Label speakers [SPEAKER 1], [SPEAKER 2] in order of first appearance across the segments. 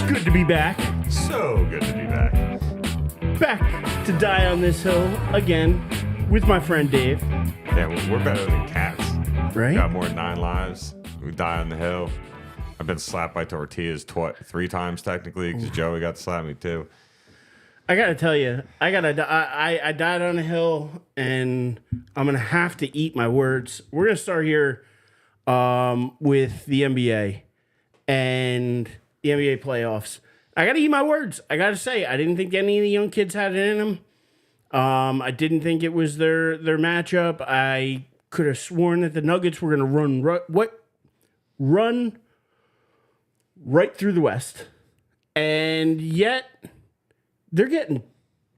[SPEAKER 1] good to be back.
[SPEAKER 2] So good to be back.
[SPEAKER 1] Back to die on this hill again with my friend Dave.
[SPEAKER 2] Yeah, we're better than cats.
[SPEAKER 1] Right?
[SPEAKER 2] We got more than 9 lives. We die on the hill. I've been slapped by tortillas 3 times technically because Joey got to slap me too.
[SPEAKER 1] I gotta tell you, I died on a hill, and I'm gonna have to eat my words. We're gonna start here with the NBA and the NBA playoffs. I gotta eat my words. I gotta say, I didn't think any of the young kids had it in them. I didn't think it was their matchup. I could have sworn that the Nuggets were gonna run right through the West, and yet they're getting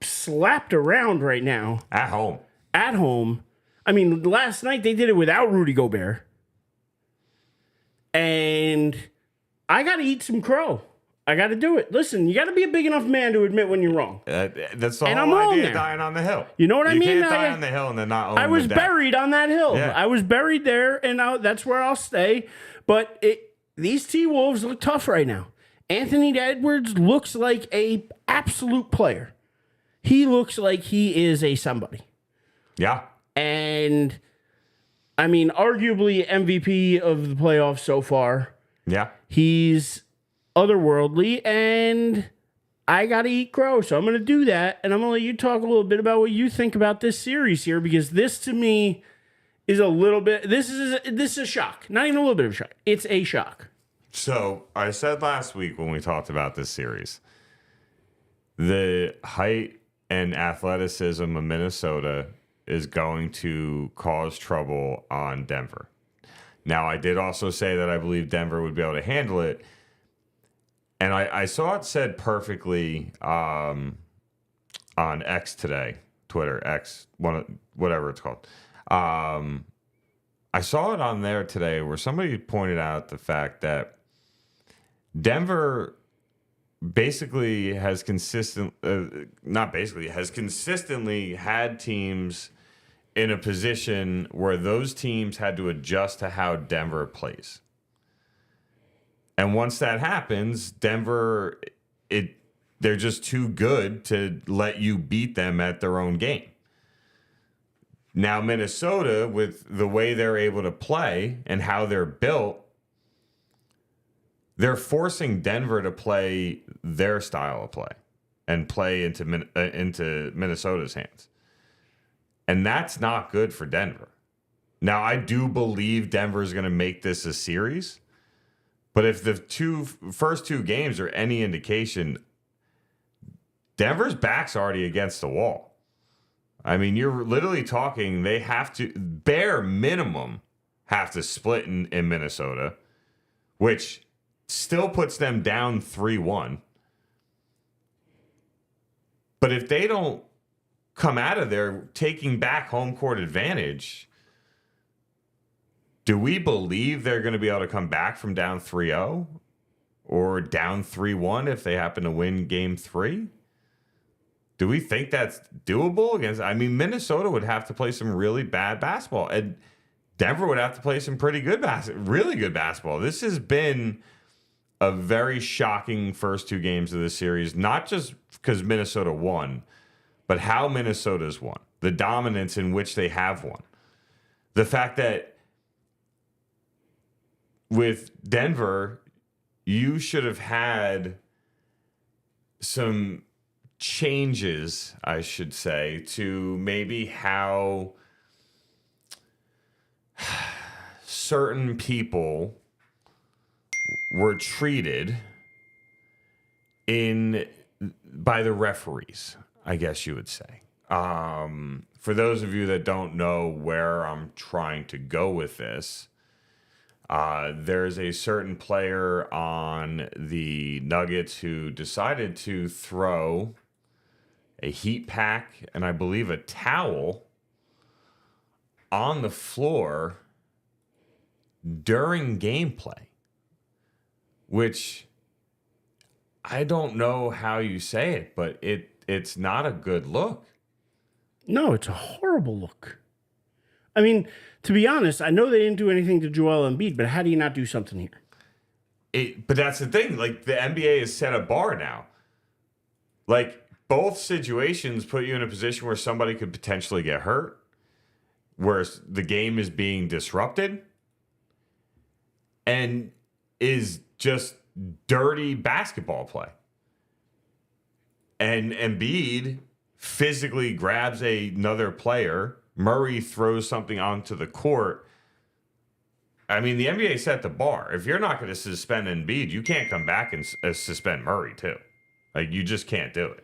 [SPEAKER 1] slapped around right now.
[SPEAKER 2] At home.
[SPEAKER 1] At home. I mean, last night they did it without Rudy Gobert. And I got to eat some crow. I got to do it. Listen, you got to be a big enough man to admit when you're wrong.
[SPEAKER 2] That's the
[SPEAKER 1] And
[SPEAKER 2] whole
[SPEAKER 1] I'm
[SPEAKER 2] idea of dying on the hill.
[SPEAKER 1] You know what I mean?
[SPEAKER 2] You can't die on the hill and then not own
[SPEAKER 1] I was
[SPEAKER 2] the death.
[SPEAKER 1] buried on that hill.
[SPEAKER 2] Yeah.
[SPEAKER 1] I was buried there, and that's where I'll stay. But these T-Wolves look tough right now. Anthony Edwards looks like a absolute player. He looks like he is a somebody.
[SPEAKER 2] Yeah.
[SPEAKER 1] And, I mean, arguably MVP of the playoffs so far.
[SPEAKER 2] Yeah.
[SPEAKER 1] He's otherworldly, and I got to eat crow, so I'm going to do that. And I'm going to let you talk a little bit about what you think about this series here, because this, to me, is a little bit... This is a shock. Not even a little bit of a shock. It's a shock.
[SPEAKER 2] So I said last week when we talked about this series, the height and athleticism of Minnesota is going to cause trouble on Denver. Now, I did also say that I believe Denver would be able to handle it. And I saw it said perfectly on X today, Twitter, X, whatever it's called. I saw it on there today where somebody pointed out the fact that Denver basically has consistently had teams in a position where those teams had to adjust to how Denver plays. And once that happens, Denver, they're just too good to let you beat them at their own game. Now, Minnesota, with the way they're able to play and how they're built, they're forcing Denver to play their style of play and play into Minnesota's hands. And that's not good for Denver. Now, I do believe Denver is going to make this a series. But if the first two games are any indication, Denver's back's already against the wall. I mean, you're literally talking they have to, bare minimum, have to split in Minnesota, which still puts them down 3-1. But if they don't come out of there taking back home court advantage, do we believe they're going to be able to come back from down 3-0 or down 3-1 if they happen to win game 3? Do we think that's doable against? I mean, Minnesota would have to play some really bad basketball, and Denver would have to play some pretty good really good basketball. This has been a very shocking first 2 games of this series, not just because Minnesota won, but how Minnesota's won, the dominance in which they have won. The fact that with Denver, you should have had some changes, I should say, to maybe how certain people were treated by the referees, I guess you would say. For those of you that don't know where I'm trying to go with this, there's a certain player on the Nuggets who decided to throw a heat pack and I believe a towel on the floor during gameplay, which I don't know how you say it, but it's not a good look.
[SPEAKER 1] No, it's a horrible look. I mean, to be honest, I know they didn't do anything to Joel Embiid, but how do you not do something here?
[SPEAKER 2] But that's the thing. Like, the NBA has set a bar now. Like, both situations put you in a position where somebody could potentially get hurt, where the game is being disrupted, and is just dirty basketball play. And Embiid physically grabs another player. Murray throws something onto the court. I mean, the NBA set the bar. If you're not going to suspend Embiid, you can't come back and suspend Murray too. Like, you just can't do it.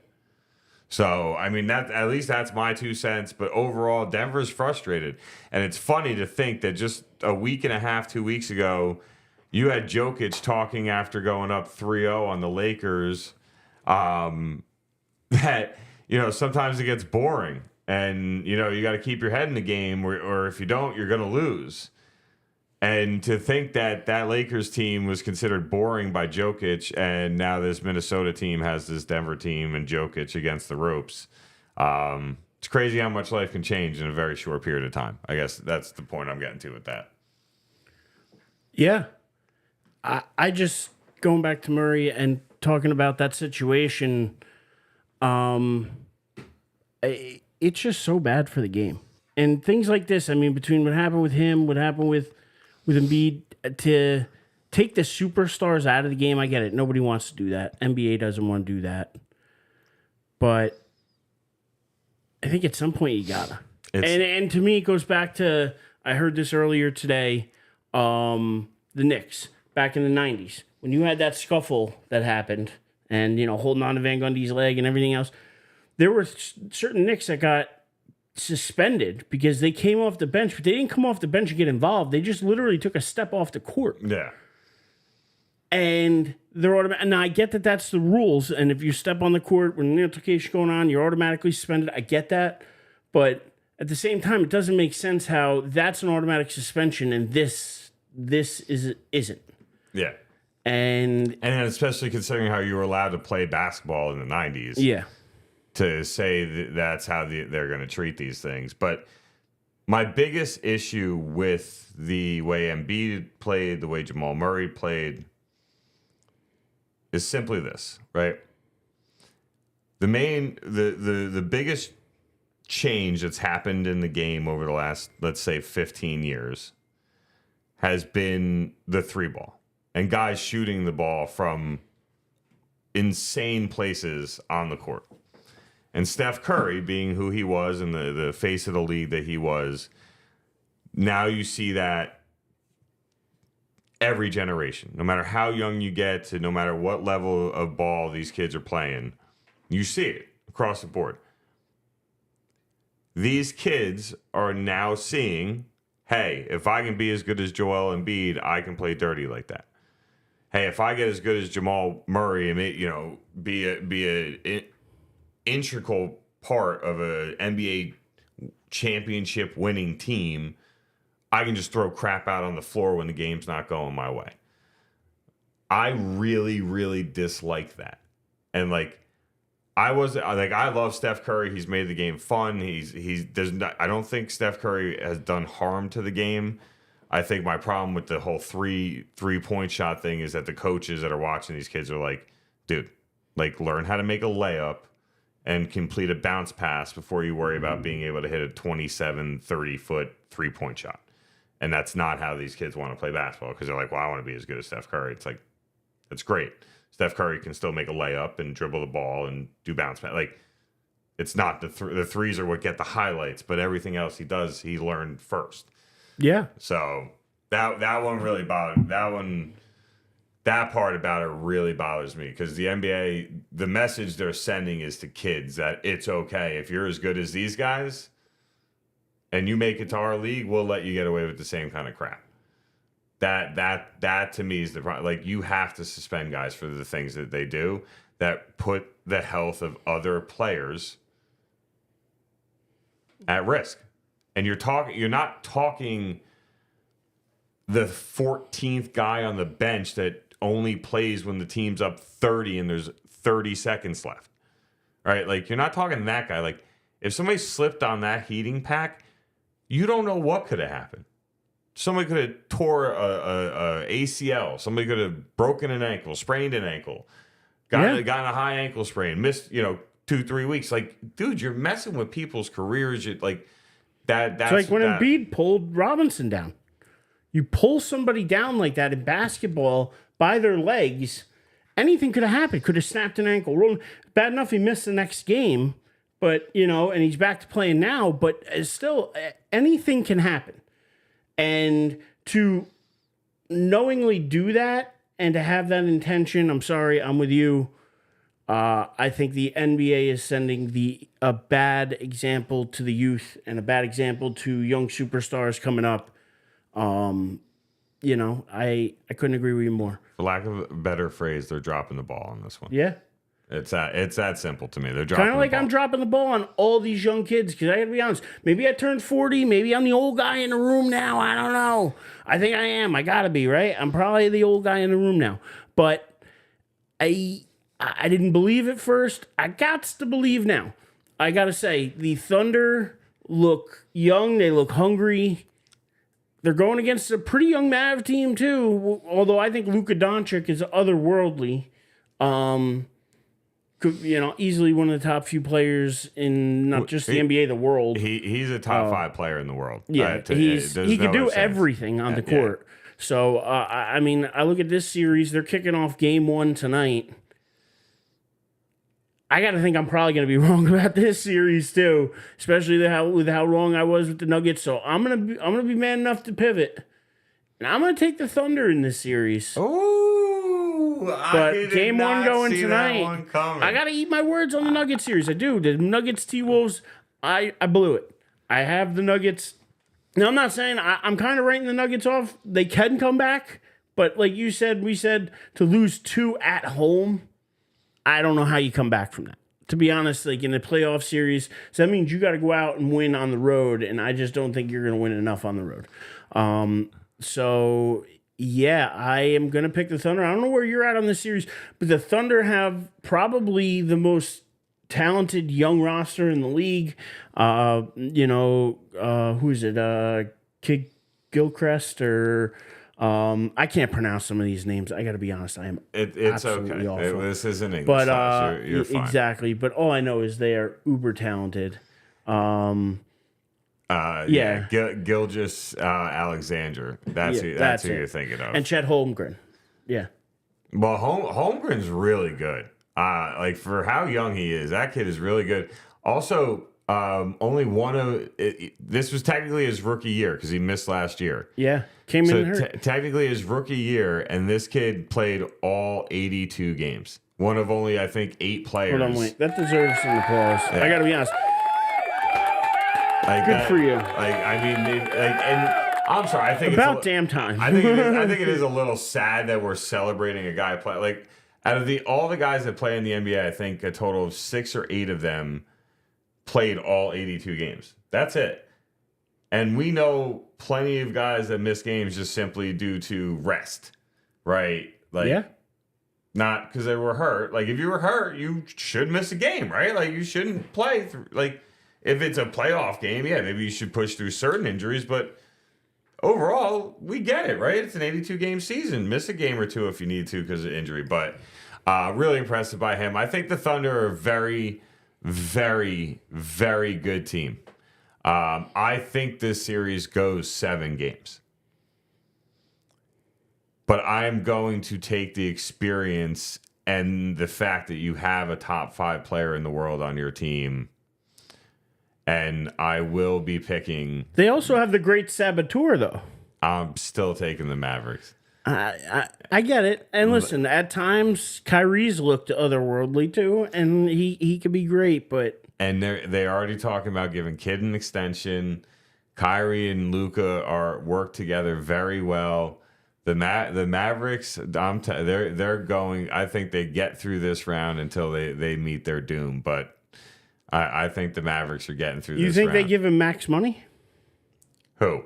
[SPEAKER 2] So, I mean, that at least that's my 2 cents. But overall, Denver's frustrated. And it's funny to think that just a week and a half, 2 weeks ago, you had Jokic talking after going up 3-0 on the Lakers that, sometimes it gets boring. And, you got to keep your head in the game, or if you don't, you're going to lose. And to think that Lakers team was considered boring by Jokic, and now this Minnesota team has this Denver team and Jokic against the ropes. It's crazy how much life can change in a very short period of time. I guess that's the point I'm getting to with that.
[SPEAKER 1] Yeah. I just, going back to Murray and talking about that situation, it's just so bad for the game. And things like this, I mean, between what happened with him, what happened with Embiid, to take the superstars out of the game, I get it. Nobody wants to do that. NBA doesn't want to do that. But I think at some point you gotta. And to me, it goes back to, I heard this earlier today, the Knicks back in the 90s. When you had that scuffle that happened and, holding on to Van Gundy's leg and everything else, there were certain Knicks that got suspended because they came off the bench, but they didn't come off the bench and get involved. They just literally took a step off the court.
[SPEAKER 2] Yeah.
[SPEAKER 1] And they're automatic. And I get that that's the rules. And if you step on the court when an altercation going on, you're automatically suspended. I get that. But at the same time, it doesn't make sense how that's an automatic suspension and this isn't.
[SPEAKER 2] Yeah.
[SPEAKER 1] And
[SPEAKER 2] especially considering how you were allowed to play basketball in the 90s.
[SPEAKER 1] Yeah.
[SPEAKER 2] To say that's how they're going to treat these things. But my biggest issue with the way Embiid played, the way Jamal Murray played, is simply this, right? The biggest change that's happened in the game over the last, let's say, 15 years has been the 3-ball. And guys shooting the ball from insane places on the court. And Steph Curry, being who he was and the face of the league that he was, now you see that every generation, no matter how young you get to no matter what level of ball these kids are playing, you see it across the board. These kids are now seeing, hey, if I can be as good as Joel Embiid, I can play dirty like that. Hey, if I get as good as Jamal Murray and be a integral part of a NBA championship winning team, I can just throw crap out on the floor when the game's not going my way. I really, really dislike that. And I love Steph Curry. He's made the game fun. I don't think Steph Curry has done harm to the game. I think my problem with the whole three-point shot thing is that the coaches that are watching these kids are like, dude, learn how to make a layup and complete a bounce pass before you worry about being able to hit a 27, 30-foot three-point shot. And that's not how these kids want to play basketball, because they're like, well, I want to be as good as Steph Curry. It's like, that's great. Steph Curry can still make a layup and dribble the ball and do bounce pass. It's not the threes are what get the highlights, but everything else he does, he learned first. Yeah. So that one really bothered. That part about it really bothers me, because the NBA, the message they're sending is to kids that it's okay. If you're as good as these guys and you make it to our league, we'll let you get away with the same kind of crap. That to me is the problem. You have to suspend guys for the things that they do that put the health of other players at risk. And you're not talking the 14th guy on the bench that only plays when the team's up 30 and there's 30 seconds left. Right? You're not talking that guy. If somebody slipped on that heating pack, you don't know what could have happened. Somebody could have tore a ACL. Somebody could have broken an ankle, sprained an ankle, gotten a high ankle sprain, missed 2-3 weeks. Like, dude, you're messing with people's careers. Like that. That's
[SPEAKER 1] it's like when Embiid pulled Robinson down. You pull somebody down like that in basketball by their legs, anything could have happened. Could have snapped an ankle. Rolled. Bad enough he missed the next game, but and he's back to playing now. But still, anything can happen. And to knowingly do that and to have that intention, I'm sorry, I'm with you. I think the NBA is sending a bad example to the youth and a bad example to young superstars coming up. I couldn't agree with you more.
[SPEAKER 2] For lack of a better phrase, they're dropping the ball on this one.
[SPEAKER 1] Yeah.
[SPEAKER 2] It's that simple to me. They're dropping
[SPEAKER 1] kind of like
[SPEAKER 2] the ball.
[SPEAKER 1] I'm dropping the ball on all these young kids because I got to be honest. Maybe I turned 40. Maybe I'm the old guy in the room now. I don't know. I think I am. I got to be, right? I'm probably the old guy in the room now. But I didn't believe at first. I got to believe now. I got to say, the Thunder look young. They look hungry. They're going against a pretty young Mav team, too. Although I think Luka Doncic is otherworldly. Easily one of the top few players in not just the NBA, the world.
[SPEAKER 2] He's a top 5 player in the world.
[SPEAKER 1] Yeah, he can do everything on the court. Yeah. So, I look at this series. They're kicking off game 1 tonight. I got to think I'm probably going to be wrong about this series too, especially with how wrong I was with the Nuggets. So I'm gonna be man enough to pivot, and I'm gonna take the Thunder in this series.
[SPEAKER 2] Ooh,
[SPEAKER 1] but game 1 going tonight. I got to eat my words on the Nuggets series. I do. The Nuggets T-Wolves. I blew it. I have the Nuggets. Now I'm not saying I'm kind of writing the Nuggets off. They can come back, but like we said to lose 2 at home. I don't know how you come back from that. To be honest, like in the playoff series, so that means you got to go out and win on the road, and I just don't think you're going to win enough on the road. So, yeah, I am going to pick the Thunder. I don't know where you're at on this series, but the Thunder have probably the most talented young roster in the league. Who is it? Kid Gilchrist or... I can't pronounce some of these names. I got to be honest. I am.
[SPEAKER 2] It's okay.
[SPEAKER 1] Awful.
[SPEAKER 2] This isn't English,
[SPEAKER 1] but
[SPEAKER 2] you're fine.
[SPEAKER 1] Exactly. But all I know is they are uber talented.
[SPEAKER 2] Gilgis Alexander. That's who you're thinking of.
[SPEAKER 1] And Chet Holmgren. Yeah.
[SPEAKER 2] Well, Holmgren's really good. Like for how young he is, that kid is really good. Also. Only one of this was technically his rookie year because he missed last year.
[SPEAKER 1] Yeah, came in hurt.
[SPEAKER 2] Technically his rookie year, and this kid played all 82 games. One of only, I think, 8 players.
[SPEAKER 1] Hold on, wait. That deserves some applause. Yeah. I got to be honest. Good for you.
[SPEAKER 2] And I'm sorry. I think
[SPEAKER 1] about damn time.
[SPEAKER 2] I think it is a little sad that we're celebrating a guy play like out of all the guys that play in the NBA. I think a total of 6 or 8 of them played all 82 games. That's it. And we know plenty of guys that miss games just simply due to rest, right? Not because they were hurt. Like, if you were hurt, you should miss a game, right? Like, you shouldn't play through. Like, if it's a playoff game, yeah, maybe you should push through certain injuries. But overall, we get it, right? It's an 82-game season. Miss a game or 2 if you need to because of injury. But really impressed by him. I think the Thunder are very... very, very good team. I think this series goes 7 games. But I'm going to take the experience and the fact that you have a top 5 player in the world on your team. And I will be picking...
[SPEAKER 1] They also have the great saboteur, though.
[SPEAKER 2] I'm still taking the Mavericks.
[SPEAKER 1] I get it. And listen, at times, Kyrie's looked otherworldly, too. And he could be great, but...
[SPEAKER 2] And they're already talking about giving Kid an extension. Kyrie and Luka work together very well. The Mavericks, they're going... I think they get through this round until they meet their doom. But I think the Mavericks are getting through this round.
[SPEAKER 1] You think they give him max money?
[SPEAKER 2] Who?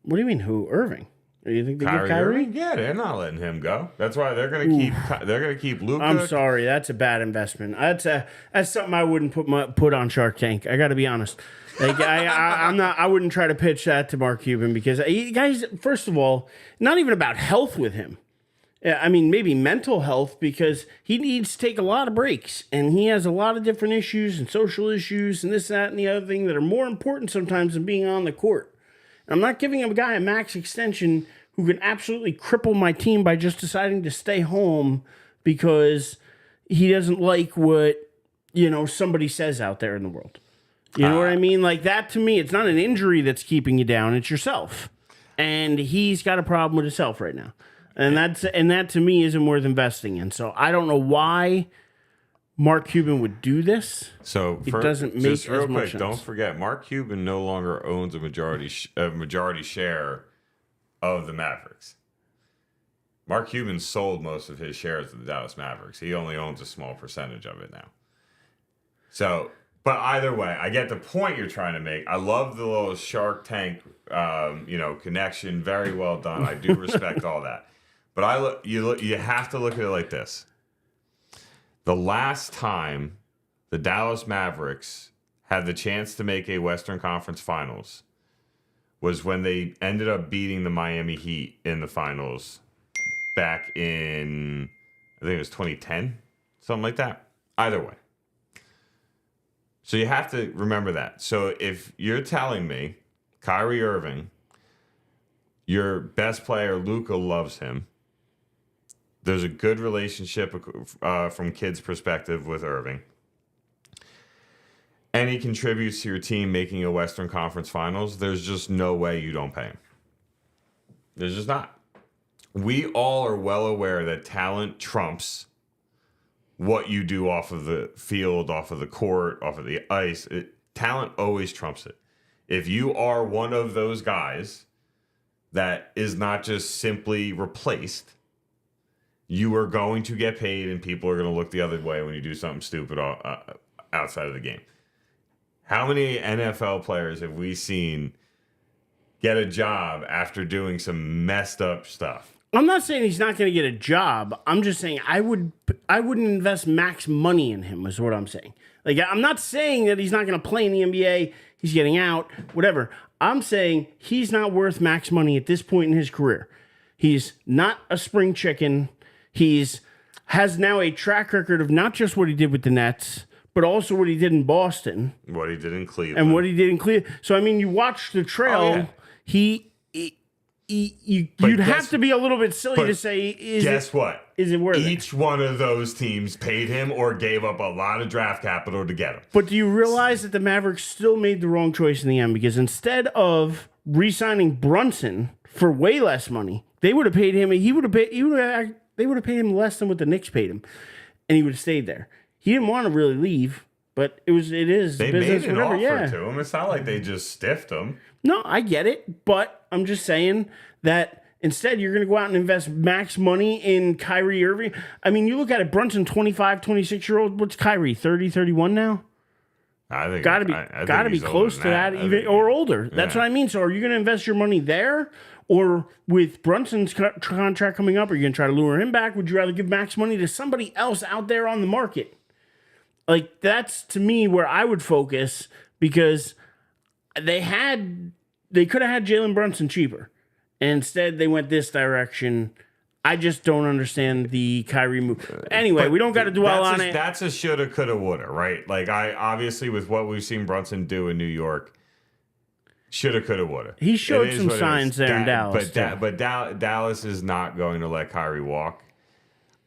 [SPEAKER 1] What do you mean, who? Irving. Or you think they give
[SPEAKER 2] Kyrie
[SPEAKER 1] Kyrie?
[SPEAKER 2] Irving? Yeah, they're not letting him go. That's why they're going to keep Luka.
[SPEAKER 1] I'm sorry, that's a bad investment. That's something I wouldn't put on Shark Tank. I got to be honest. Like I wouldn't try to pitch that to Mark Cuban because guys, first of all, not even about health with him. I mean, maybe mental health because he needs to take a lot of breaks and he has a lot of different issues and social issues and this, that, and the other thing that are more important sometimes than being on the court. I'm not giving a guy a max extension who can absolutely cripple my team by just deciding to stay home because he doesn't like what, somebody says out there in the world. You know what I mean? Like that to me, it's not an injury that's keeping you down, it's yourself. And he's got a problem with himself right now. And that to me isn't worth investing in. So I don't know why Mark Cuban would do this.
[SPEAKER 2] So
[SPEAKER 1] it doesn't make
[SPEAKER 2] just real
[SPEAKER 1] as much
[SPEAKER 2] quick,
[SPEAKER 1] sense.
[SPEAKER 2] don't forget, Mark Cuban no longer owns a majority share of the Mavericks. Mark Cuban sold most of his shares of the Dallas Mavericks. He only owns a small percentage of it now. So, but either way, I get the point you're trying to make. I love the little Shark Tank, connection. Very well done. I do respect all that. But you have to look at it like this. The last time the Dallas Mavericks had the chance to make a Western Conference Finals was when they ended up beating the Miami Heat in the finals back in, I think it was 2010, something like that. Either way. So you have to remember that. So if you're telling me Kyrie Irving, your best player, Luka, loves him, there's a good relationship from kids' perspective with Irving, and he contributes to your team making a Western Conference Finals, there's just no way you don't pay him. There's just not. We all are well aware that talent trumps what you do off of the field, off of the court, off of the ice. Talent always trumps it. If you are one of those guys that is not just simply replaced, you are going to get paid and people are going to look the other way when you do something stupid outside of the game. How many NFL players have we seen get a job after doing some messed up stuff?
[SPEAKER 1] I'm not saying he's not going to get a job. I'm just saying I wouldn't invest max money in him is what I'm saying. Like I'm not saying that he's not going to play in the NBA, he's getting out, whatever. I'm saying he's not worth max money at this point in his career. He's not a spring chicken. Has now a track record of not just what he did with the Nets, but also what he did in Boston.
[SPEAKER 2] What he did in Cleveland.
[SPEAKER 1] And what he did in Cleveland. So, I mean, you watch the trail, you'd have to be a little bit silly to say,
[SPEAKER 2] guess what?
[SPEAKER 1] Is it worth it?
[SPEAKER 2] Each one of those teams paid him or gave up a lot of draft capital to get him.
[SPEAKER 1] But do you realize that the Mavericks still made the wrong choice in the end? Because instead of re-signing Brunson for way less money, they would have paid him, they would have paid him less than what the Knicks paid him, and he would have stayed there. He didn't want to really leave, but it is
[SPEAKER 2] they
[SPEAKER 1] business,
[SPEAKER 2] made an
[SPEAKER 1] whatever.
[SPEAKER 2] offer to him. It's not like they just stiffed him.
[SPEAKER 1] No, I get it, but I'm just saying that instead you're going to go out and invest max money in Kyrie Irving. I mean, you look at it, Brunson, 25, 26-year-old. What's Kyrie, 30, 31 now?
[SPEAKER 2] I think
[SPEAKER 1] Got to be close to that, even or older. That's what I mean. So, are you going to invest your money there, or with Brunson's contract coming up? Are you going to try to lure him back? Would you rather give max money to somebody else out there on the market? Like that's to me where I would focus because they could have had Jalen Brunson cheaper, and instead they went this direction. I just don't understand the Kyrie move. Anyway, we don't got to dwell on it.
[SPEAKER 2] That's a shoulda, coulda, woulda, right? Like obviously with what we've seen Brunson do in New York, shoulda, coulda, woulda.
[SPEAKER 1] He showed some signs there in Dallas.
[SPEAKER 2] But Dallas is not going to let Kyrie walk.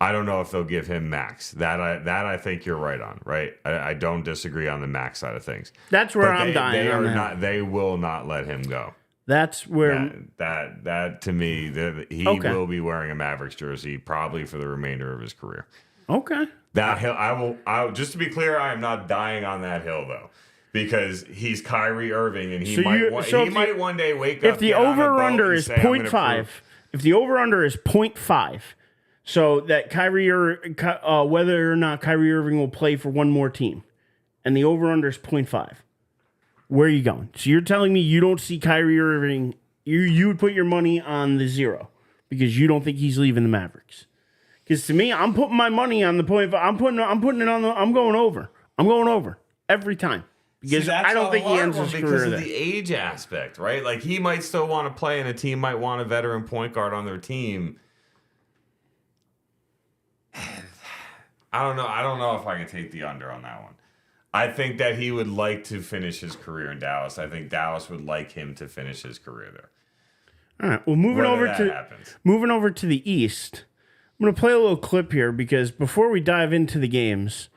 [SPEAKER 2] I don't know if they'll give him max. That I think you're right on, right? I don't disagree on the max side of things.
[SPEAKER 1] That's where I'm dying.
[SPEAKER 2] They will not let him go.
[SPEAKER 1] That's where
[SPEAKER 2] that to me, he will be wearing a Mavericks jersey probably for the remainder of his career.
[SPEAKER 1] Okay.
[SPEAKER 2] That hill, I will. Just to be clear, I am not dying on that hill though, because he's Kyrie Irving, and he might one day wake up.
[SPEAKER 1] If the over under is 0.5, if the over under is 0.5, so that whether or not Kyrie Irving will play for one more team, and the over under is 0.5. Where are you going? So you're telling me you don't see Kyrie Irving you would put your money on the 0 because you don't think he's leaving the Mavericks. Because to me, I'm putting my money on the point. I'm putting it on the. I'm going over. I'm going over every time because I don't think he ends his career
[SPEAKER 2] because of
[SPEAKER 1] there.
[SPEAKER 2] the age aspect, right? Like he might still want to play, and a team might want a veteran point guard on their team. I don't know. I don't know if I can take the under on that one. I think that he would like to finish his career in Dallas. I think Dallas would like him to finish his career there.
[SPEAKER 1] All right. Well, moving over to the East. I'm going to play a little clip here because before we dive into the games,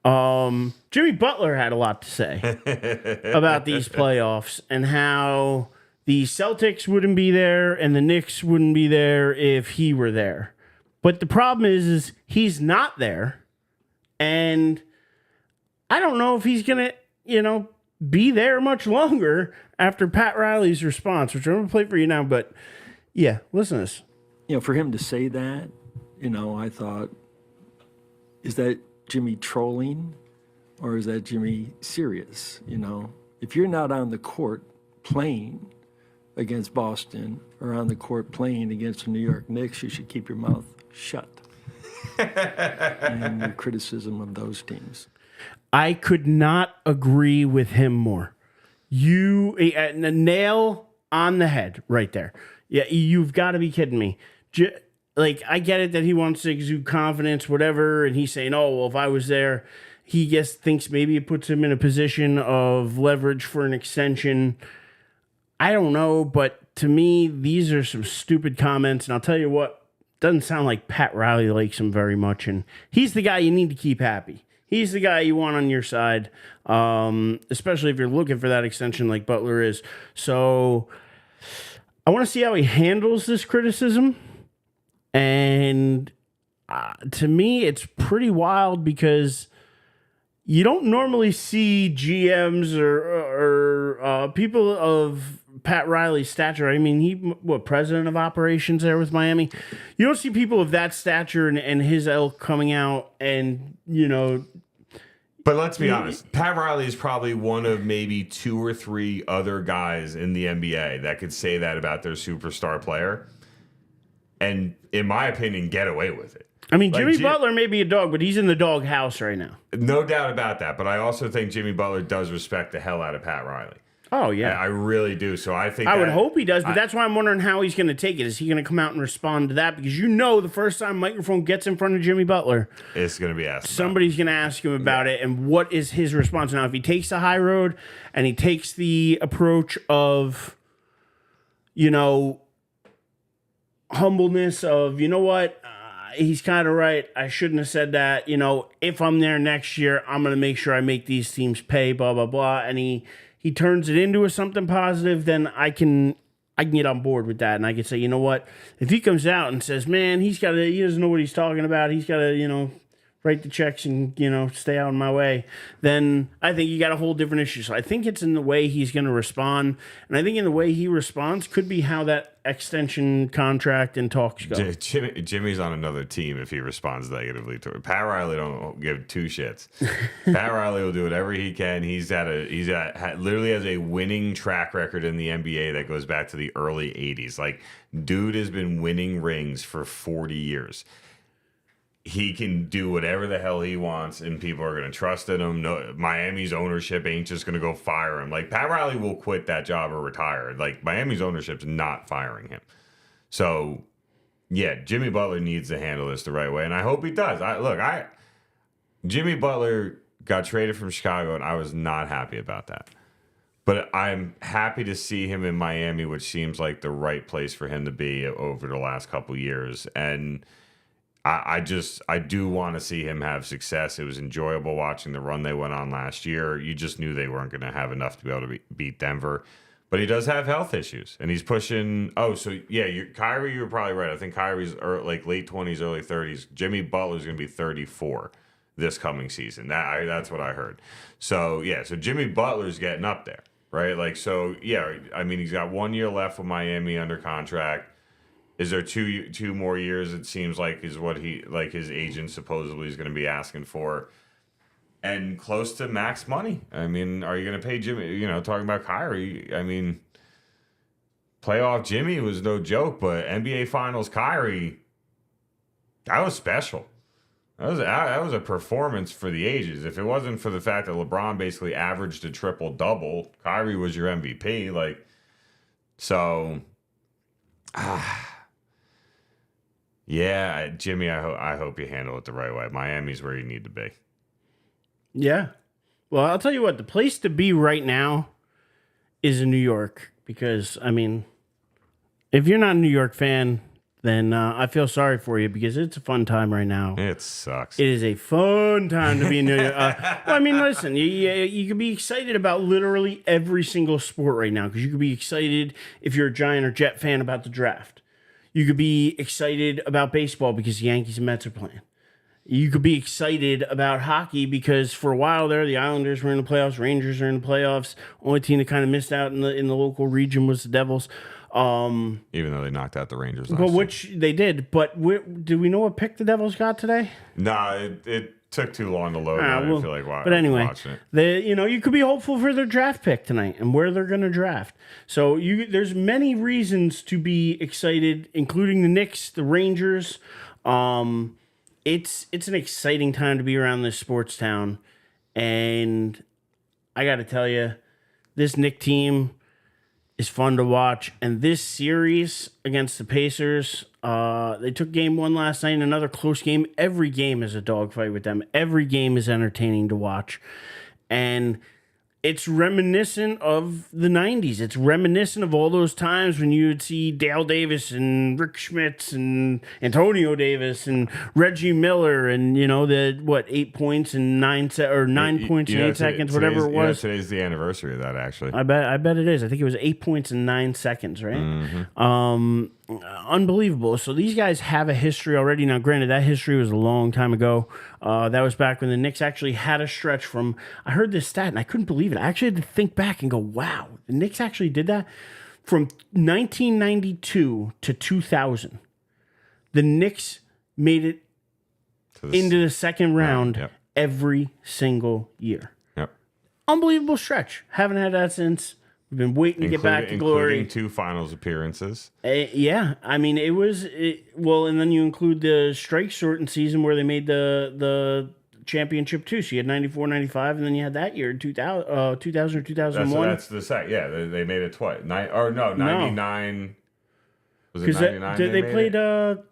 [SPEAKER 1] Jimmy Butler had a lot to say about these playoffs and how the Celtics wouldn't be there and the Knicks wouldn't be there if he were there. But the problem is he's not there, and I don't know if he's going to, be there much longer after Pat Riley's response, which I'm going to play for you now. But, yeah, listen to this.
[SPEAKER 3] For him to say that, I thought, is that Jimmy trolling or is that Jimmy serious? If you're not on the court playing against Boston or on the court playing against the New York Knicks, you should keep your mouth shut. And your criticism of those teams.
[SPEAKER 1] I could not agree with him more. You a nail on the head right there. Yeah, you've got to be kidding me. I get it that he wants to exude confidence, whatever, and he's saying, "Oh, well, if I was there," he thinks maybe it puts him in a position of leverage for an extension. I don't know, but to me, these are some stupid comments, and I'll tell you what. Doesn't sound like Pat Riley likes him very much, and he's the guy you need to keep happy. He's the guy you want on your side, especially if you're looking for that extension like Butler is. So I want to see how he handles this criticism, and to me, it's pretty wild because you don't normally see GMs or people of Pat Riley's stature. I mean, he president of operations there with Miami. You don't see people of that stature and his ilk coming out and,
[SPEAKER 2] But let's be honest. Pat Riley is probably one of maybe 2 or 3 other guys in the NBA that could say that about their superstar player. And in my opinion, get away with it.
[SPEAKER 1] I mean, Jimmy Butler may be a dog, but he's in the dog house right now.
[SPEAKER 2] No doubt about that. But I also think Jimmy Butler does respect the hell out of Pat Riley.
[SPEAKER 1] Oh, yeah.
[SPEAKER 2] I really do. So I think
[SPEAKER 1] I would hope he does, but that's why I'm wondering how he's going to take it. Is he going to come out and respond to that? Because the first time microphone gets in front of Jimmy Butler,
[SPEAKER 2] it's going to be asked.
[SPEAKER 1] Somebody's going to ask him about it, and what is his response? Now, if he takes the high road and he takes the approach of, humbleness of, he's kind of right. I shouldn't have said that. If I'm there next year, I'm going to make sure I make these teams pay, blah, blah, blah. And he turns it into something positive, then I can get on board with that. And I can say, if he comes out and says, man, he doesn't know what he's talking about. He's got to, write the checks and, stay out of my way. Then I think you got a whole different issue. So I think it's in the way he's going to respond. And I think in the way he responds could be how that extension contract and talks go.
[SPEAKER 2] Jimmy's on another team if he responds negatively to it. Pat Riley don't give 2 shits. Pat Riley will do whatever he can. He's literally has a winning track record in the NBA that goes back to the early 80s. Like, dude has been winning rings for 40 years. He can do whatever the hell he wants, and people are going to trust in him. No, Miami's ownership ain't just going to go fire him. Like, Pat Riley will quit that job or retire. Like, Miami's ownership's not firing him. So, yeah, Jimmy Butler needs to handle this the right way, and I hope he does. Jimmy Butler got traded from Chicago, and I was not happy about that. But I'm happy to see him in Miami, which seems like the right place for him to be over the last couple years. And I do want to see him have success. It was enjoyable watching the run they went on last year. You just knew they weren't going to have enough to be able to beat Denver. But he does have health issues, and he's pushing. Oh, so yeah, Kyrie, you were probably right. I think Kyrie's like late 20s, early 30s. Jimmy Butler's going to be 34 this coming season. That's what I heard. So yeah, so Jimmy Butler's getting up there, right? Like, so yeah, I mean, he's got 1 year left with Miami under contract. Is there two more years? It seems like is what his agent supposedly is going to be asking for, and close to max money. I mean, are you going to pay Jimmy? Talking about Kyrie. I mean, playoff Jimmy was no joke, but NBA Finals Kyrie, that was special. That was a performance for the ages. If it wasn't for the fact that LeBron basically averaged a triple-double, Kyrie was your MVP. Like, so, yeah, Jimmy, I hope you handle it the right way. Miami's where you need to be.
[SPEAKER 1] Yeah. Well, I'll tell you what, the place to be right now is in New York because, I mean, if you're not a New York fan, then I feel sorry for you because it's a fun time right now.
[SPEAKER 2] It sucks.
[SPEAKER 1] It is a fun time to be in New York. Well, I mean, listen, you can be excited about literally every single sport right now because you could be excited if you're a Giant or Jet fan about the draft. You could be excited about baseball because the Yankees and Mets are playing. You could be excited about hockey because for a while there, the Islanders were in the playoffs, Rangers are in the playoffs. Only team that kind of missed out in the local region was the Devils.
[SPEAKER 2] Even though they knocked out the Rangers last
[SPEAKER 1] But
[SPEAKER 2] year.
[SPEAKER 1] which they did. But do we know what pick the Devils got today?
[SPEAKER 2] Nah, it took too long to load. I didn't feel like
[SPEAKER 1] but anyway,
[SPEAKER 2] watching it.
[SPEAKER 1] you could be hopeful for their draft pick tonight and where they're going to draft. So there's many reasons to be excited, including the Knicks, the Rangers. It's an exciting time to be around this sports town, and I got to tell you, this Knick team is fun to watch. And this series against the Pacers, they took game one last night, another close game. Every game is a dogfight with them. Every game is entertaining to watch. And it's reminiscent of the 90s. It's reminiscent of all those times when you would see Dale Davis and Rick Schmitz and Antonio Davis and Reggie Miller and, 8 points and 9 points and 8 seconds, whatever it was.
[SPEAKER 2] Today's the anniversary of that, actually.
[SPEAKER 1] I bet it is. I think it was 8 points and 9 seconds, right?
[SPEAKER 2] Mm-hmm.
[SPEAKER 1] Unbelievable. So these guys have a history already. Now, granted, that history was a long time ago. That was back when the Knicks actually had a stretch from, I heard this stat and I couldn't believe it. I actually had to think back and go, wow, the Knicks actually did that? From 1992 to 2000, the Knicks made it into the second round every single year.
[SPEAKER 2] Yep.
[SPEAKER 1] Unbelievable stretch. Haven't had that since. We've been waiting to get back to glory.
[SPEAKER 2] Including 2 finals appearances.
[SPEAKER 1] Yeah. I mean, and then you include the strike shortened season where they made the championship too. So you had 94, 95, and then you had that year, 2000 or 2001.
[SPEAKER 2] That's the second. Yeah, they made it twice. 99. Was it
[SPEAKER 1] Because
[SPEAKER 2] 99?
[SPEAKER 1] they played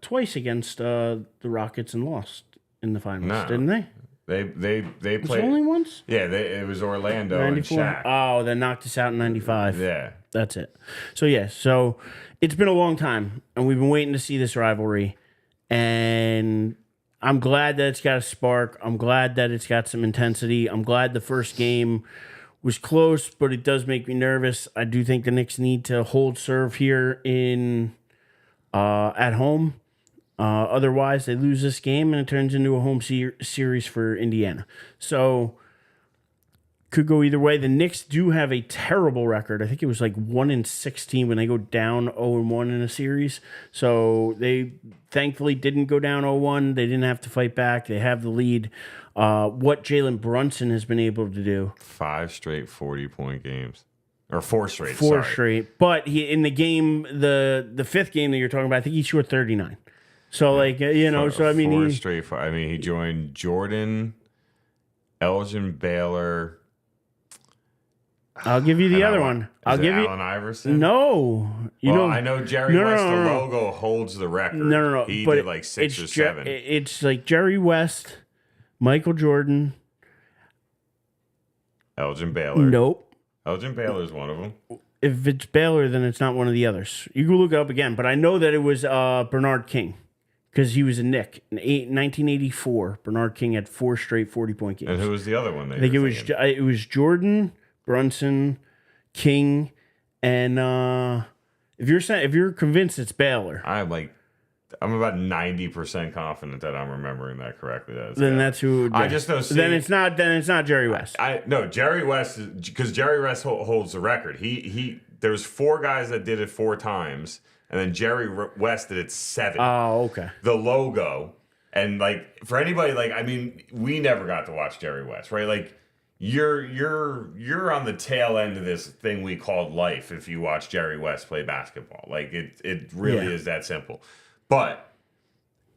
[SPEAKER 1] twice against the Rockets and lost in the finals, didn't they?
[SPEAKER 2] They played.
[SPEAKER 1] Was it only once?
[SPEAKER 2] Yeah, it was Orlando
[SPEAKER 1] 94.
[SPEAKER 2] and Shaq.
[SPEAKER 1] Oh, they knocked us out in 95.
[SPEAKER 2] Yeah.
[SPEAKER 1] That's it. So, so it's been a long time, and we've been waiting to see this rivalry. And I'm glad that it's got a spark. I'm glad that it's got some intensity. I'm glad the first game was close, but it does make me nervous. I do think the Knicks need to hold serve here at home. Otherwise, they lose this game, and it turns into a home series for Indiana. So, could go either way. The Knicks do have a terrible record. I think it was like 1-16 when they go down 0-1 in a series. So, they thankfully didn't go down 0-1. They didn't have to fight back. They have the lead. What Jalen Brunson has been able to do.
[SPEAKER 2] 5 straight 40-point games. Or 4 straight,
[SPEAKER 1] Four straight. But in the game, the fifth game that you're talking about, I think he scored 39. So, he joined
[SPEAKER 2] Jordan, Elgin Baylor.
[SPEAKER 1] I'll give you the other one. I'll give you
[SPEAKER 2] Allen Iverson.
[SPEAKER 1] No,
[SPEAKER 2] I know Jerry West. The logo holds the record.
[SPEAKER 1] No.
[SPEAKER 2] He did like 6 or 7.
[SPEAKER 1] It's like Jerry West, Michael Jordan,
[SPEAKER 2] Elgin Baylor.
[SPEAKER 1] Nope.
[SPEAKER 2] Elgin Baylor is one of them.
[SPEAKER 1] If it's Baylor, then it's not one of the others. You can look it up again, but I know that it was Bernard King. Because he was a Knick. In 1984, Bernard King had 4 straight 40-point games.
[SPEAKER 2] And who was the other one?
[SPEAKER 1] I think it was Jordan, Brunson, King, and if you're convinced it's Baylor,
[SPEAKER 2] I'm about 90% confident that I'm remembering that correctly.
[SPEAKER 1] That's who.
[SPEAKER 2] I just know.
[SPEAKER 1] Then it's not Jerry West.
[SPEAKER 2] No, Jerry West, because Jerry West holds the record. There's 4 guys that did it 4 times. And then Jerry West did it 7.
[SPEAKER 1] Oh, okay.
[SPEAKER 2] The logo. And, for anybody, we never got to watch Jerry West, right? you're on the tail end of this thing we called life if you watch Jerry West play basketball. Like it really is that simple. But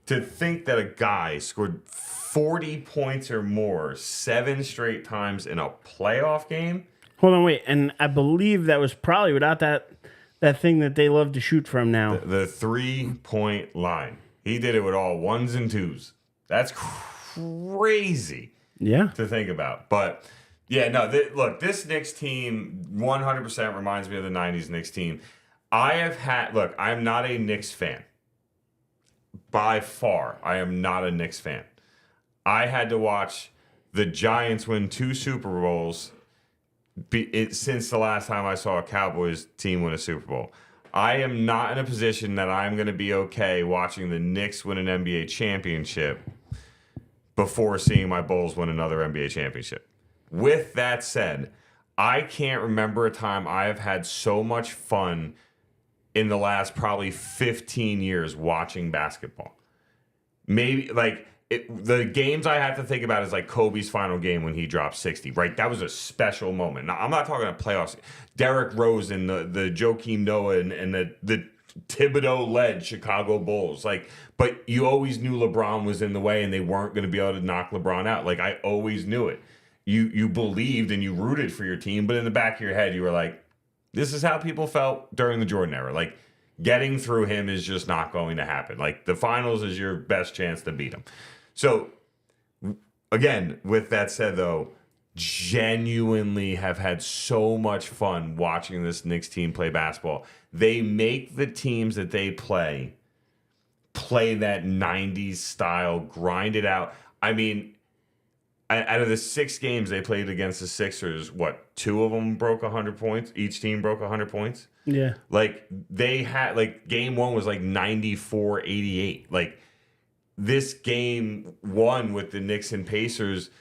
[SPEAKER 2] to think that a guy scored 40 points or more 7 straight times in a playoff game.
[SPEAKER 1] Hold on, wait. And I believe that was probably without that thing that they love to shoot from now.
[SPEAKER 2] The 3-point line. He did it with all 1s and 2s. That's crazy.
[SPEAKER 1] Yeah.
[SPEAKER 2] To think about. But, yeah, no, look, this Knicks team 100% reminds me of the 90s Knicks team. I'm not a Knicks fan. By far, I am not a Knicks fan. I had to watch the Giants win 2 Super Bowls since the last time I saw a Cowboys team win a Super Bowl. I am not in a position that I'm going to be okay watching the Knicks win an NBA championship before seeing my Bulls win another NBA championship. With that said, I can't remember a time I have had so much fun in the last probably 15 years watching basketball. Maybe, like, the games I have to think about is like Kobe's final game when he dropped 60, right? That was a special moment. Now, I'm not talking about playoffs. Derrick Rose and the Joakim Noah and the Thibodeau-led Chicago Bulls. Like, but you always knew LeBron was in the way and they weren't going to be able to knock LeBron out. Like, I always knew it. You believed and you rooted for your team, but in the back of your head, you were like, this is how people felt during the Jordan era. Like, getting through him is just not going to happen. Like, the finals is your best chance to beat him. So, again, with that said, though, genuinely have had so much fun watching this Knicks team play basketball. They make the teams that they play that 90s style, grind it out. I mean, out of the 6 games they played against the Sixers, 2 of them broke 100 points? Each team broke 100 points?
[SPEAKER 1] Yeah.
[SPEAKER 2] Like, they had, like, game 1 was like 94-88. Like, this game 1 with the Knicks and Pacers,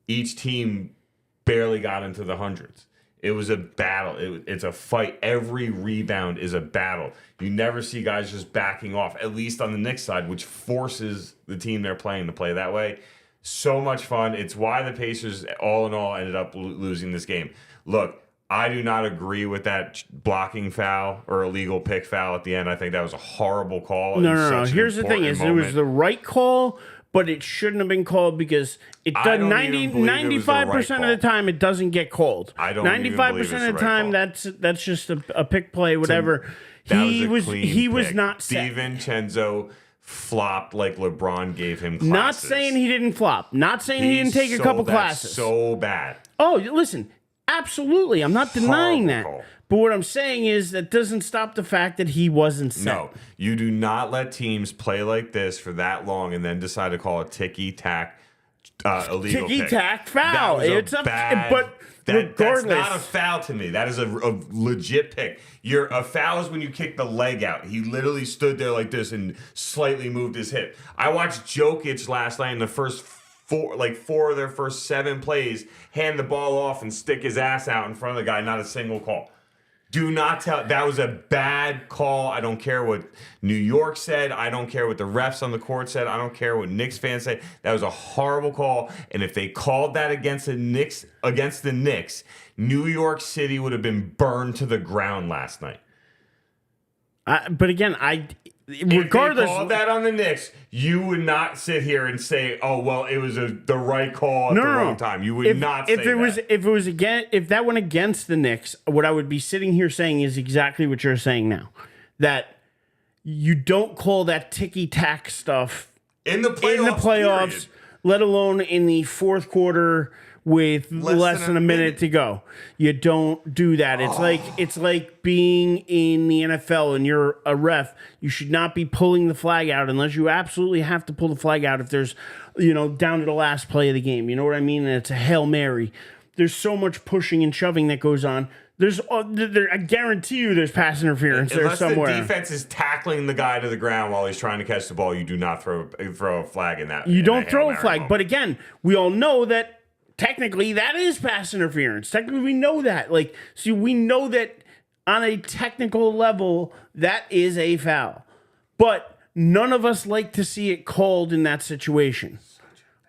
[SPEAKER 2] each team barely got into the hundreds. It was a battle. It's a fight. Every rebound is a battle. You never see guys just backing off, at least on the Knicks side, which forces the team they're playing to play that way. So much fun. It's why the Pacers, all in all, ended up losing this game. Look, I do not agree with that blocking foul or illegal pick foul at the end. I think that was a horrible call.
[SPEAKER 1] No. Here's the thing: it was the right call, but it shouldn't have been called because it does 95% of the time it doesn't get called.
[SPEAKER 2] I don't
[SPEAKER 1] 95% of the time that's just a pick play, whatever. He was not set.
[SPEAKER 2] DiVincenzo flopped like LeBron gave him classes.
[SPEAKER 1] Not saying he didn't flop. Not saying he didn't take a couple classes.
[SPEAKER 2] So bad.
[SPEAKER 1] Oh, listen. Absolutely. I'm not denying that.
[SPEAKER 2] Horrible.
[SPEAKER 1] But what I'm saying is that doesn't stop the fact that he wasn't set.
[SPEAKER 2] No, you do not let teams play like this for that long and then decide to call a ticky-tack illegal pick.
[SPEAKER 1] Ticky-tack foul. It's a bad... But regardless...
[SPEAKER 2] That's not a foul to me. That is a legit pick. A foul is when you kick the leg out. He literally stood there like this and slightly moved his hip. I watched Jokic last night in the first 4 of their first 7 plays, hand the ball off and stick his ass out in front of the guy, not a single call. Do not tell. That was a bad call. I don't care what New York said. I don't care what the refs on the court said. I don't care what Knicks fans say. That was a horrible call. And if they called that against the Knicks, New York City would have been burned to the ground last night.
[SPEAKER 1] But again, regardless,
[SPEAKER 2] if they called that on the Knicks, you would not sit here and say, "Oh, well, it was the right call at the wrong time." You would not say that.
[SPEAKER 1] If that went against the Knicks, what I would be sitting here saying is exactly what you're saying now. That you don't call that ticky-tack stuff
[SPEAKER 2] in the playoffs, period.
[SPEAKER 1] Let alone in the fourth quarter with less than a minute to go. You don't do that. It's like being in the NFL and you're a ref. You should not be pulling the flag out unless you absolutely have to pull the flag out if there's, down to the last play of the game. You know what I mean? And it's a Hail Mary. There's so much pushing and shoving that goes on. I guarantee you there's pass interference there somewhere.
[SPEAKER 2] Unless the defense is tackling the guy to the ground while he's trying to catch the ball, you do not throw a flag in that.
[SPEAKER 1] You don't throw a flag. But again, we all know that technically, that is pass interference. Technically, we know that. We know that on a technical level, that is a foul. But none of us like to see it called in that situation.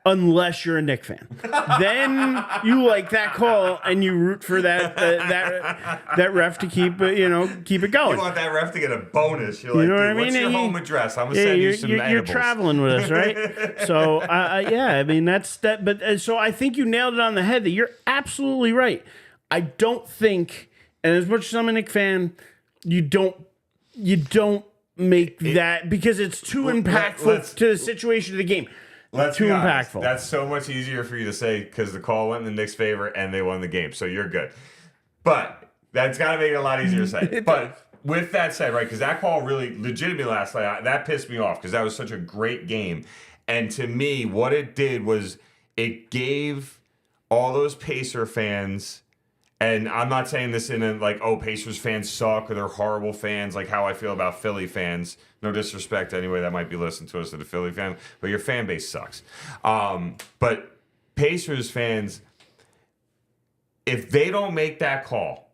[SPEAKER 1] unless you're a Knicks fan. Then you like that call and you root for that ref to keep it going.
[SPEAKER 2] You want that ref to get a bonus. You're like,
[SPEAKER 1] know what
[SPEAKER 2] dude,
[SPEAKER 1] I mean?
[SPEAKER 2] what's your home address? I'm gonna send you some
[SPEAKER 1] You're
[SPEAKER 2] edibles.
[SPEAKER 1] traveling with us, right? So I mean that's that. But so I think you nailed it on the head. That you're absolutely right. I don't think, and as much as I'm a Knicks fan, you don't make that because it's too impactful to the situation of the game.
[SPEAKER 2] Let's
[SPEAKER 1] too
[SPEAKER 2] be honest,
[SPEAKER 1] impactful.
[SPEAKER 2] That's so much easier for you to say because the call went in the Knicks' favor and they won the game, so you're good. But that's got to make it a lot easier to say. But with that said, right, because that call really legitimately last night, that pissed me off because that was such a great game. And to me, what it did was it gave all those Pacer fans, and I'm not saying this in a like, oh, Pacers fans suck or they're horrible fans, like how I feel about Philly fans. No disrespect to anyone that might be listening to us, to the Philly fan, but your fan base sucks. But Pacers fans, if they don't make that call,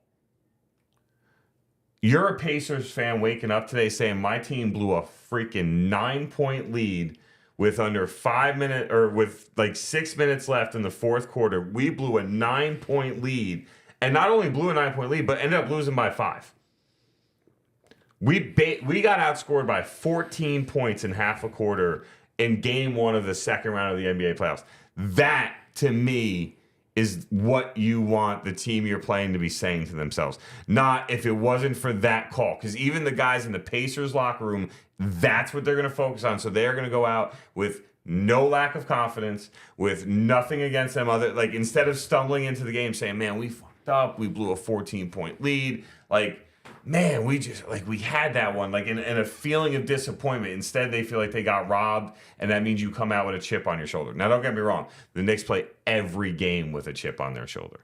[SPEAKER 2] you're a Pacers fan waking up today saying my team blew a freaking 9-point lead with under 5 minutes or with like 6 minutes left in the fourth quarter. We blew a 9-point lead, and not only blew a 9-point lead, but ended up losing by 5. We got outscored by 14 points in half a quarter in game 1 of the second round of the NBA playoffs. That, to me, is what you want the team you're playing to be saying to themselves. Not if it wasn't for that call. Because even the guys in the Pacers locker room, that's what they're going to focus on. So they're going to go out with no lack of confidence, with nothing against them other, like, instead of stumbling into the game saying, man, we fucked up, we blew a 14-point lead, like, man, we just, like, we had that one, like, in a feeling of disappointment. Instead, they feel like they got robbed, and that means you come out with a chip on your shoulder. Now, don't get me wrong. The Knicks play every game with a chip on their shoulder.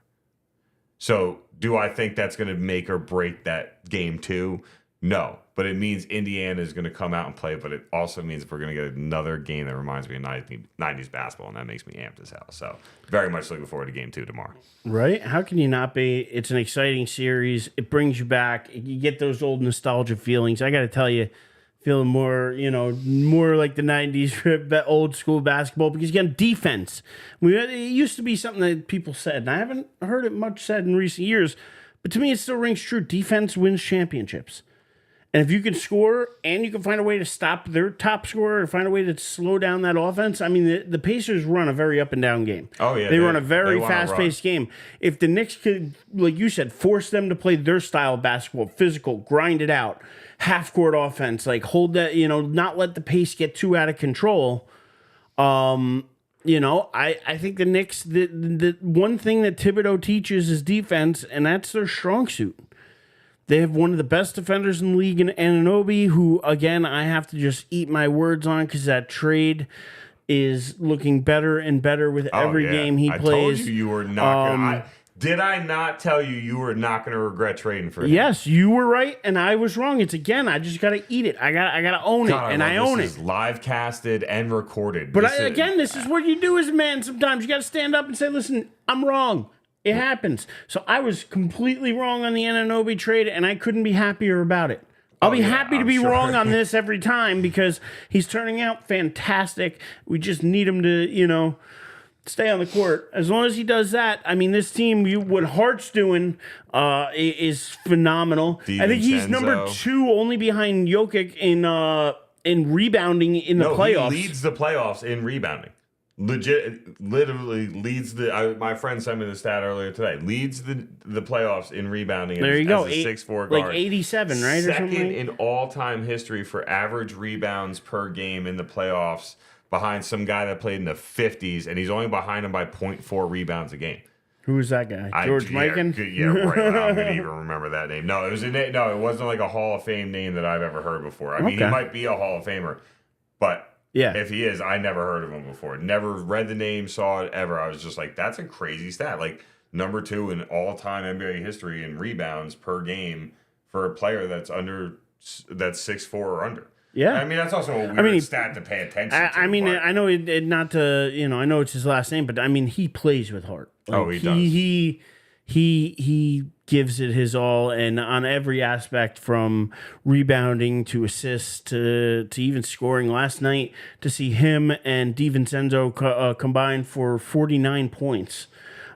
[SPEAKER 2] So, do I think that's going to make or break that game 2? No. But it means Indiana is going to come out and play, but it also means we're going to get another game that reminds me of 90s basketball, and that makes me amped as hell. So, very much looking forward to game 2 tomorrow.
[SPEAKER 1] Right? How can you not be? It's an exciting series. It brings you back. You get those old nostalgia feelings. I got to tell you, feeling more like the 90s old school basketball because, again, defense. It used to be something that people said, and I haven't heard it much said in recent years, but to me it still rings true. Defense wins championships. And if you can score and you can find a way to stop their top scorer or find a way to slow down that offense, I mean, the Pacers run a very up and down game.
[SPEAKER 2] Oh, yeah.
[SPEAKER 1] They run a very fast-paced game. If the Knicks could, like you said, force them to play their style of basketball, physical, grind it out, half-court offense, like hold that, not let the pace get too out of control, I think the Knicks, the one thing that Thibodeau teaches is defense, and that's their strong suit. They have one of the best defenders in the league in Anunoby, who, again, I have to just eat my words on because that trade is looking better and better with every game he plays.
[SPEAKER 2] I told you were not going to. Did I not tell you were not going to regret trading for him?
[SPEAKER 1] Yes, you were right, and I was wrong. It's, again, I just got to eat it. I got to own it, and I own it.
[SPEAKER 2] This is live casted and recorded.
[SPEAKER 1] But this is what you do as a man sometimes. You got to stand up and say, listen, I'm wrong. It happens. So I was completely wrong on the Anunoby trade, and I couldn't be happier about it. I'll be happy to be wrong on this every time because he's turning out fantastic. We just need him to, stay on the court. As long as he does that, I mean, this team, what Hart's doing is phenomenal. I think he's number 2 only behind Jokic in rebounding in the playoffs.
[SPEAKER 2] He leads the playoffs in rebounding. Literally leads my friend sent me the stat earlier today. Leads the playoffs in rebounding.
[SPEAKER 1] There you go.
[SPEAKER 2] As a 6'4" guard.
[SPEAKER 1] Like 87, right?
[SPEAKER 2] Second in all-time history for average rebounds per game in the playoffs, behind some guy that played in the 50s, and he's only behind him by 0.4 rebounds a game.
[SPEAKER 1] Who was that guy? George Mikan?
[SPEAKER 2] Yeah, right. I don't even remember that name. No, it wasn't like a Hall of Fame name that I've ever heard before. I mean, he might be a Hall of Famer, but if he is, I never heard of him before. Never read the name, saw it ever. I was just like, that's a crazy stat. Like, number 2 in all-time NBA history in rebounds per game for a player that's 6'4" or under.
[SPEAKER 1] Yeah,
[SPEAKER 2] I mean, that's also a weird stat to pay attention to.
[SPEAKER 1] I mean, I know it not to, I know it's his last name, but I mean, he plays with heart. Like,
[SPEAKER 2] he does.
[SPEAKER 1] He gives it his all, and on every aspect from rebounding to assists to even scoring. Last night, to see him and DiVincenzo combine for 49 points.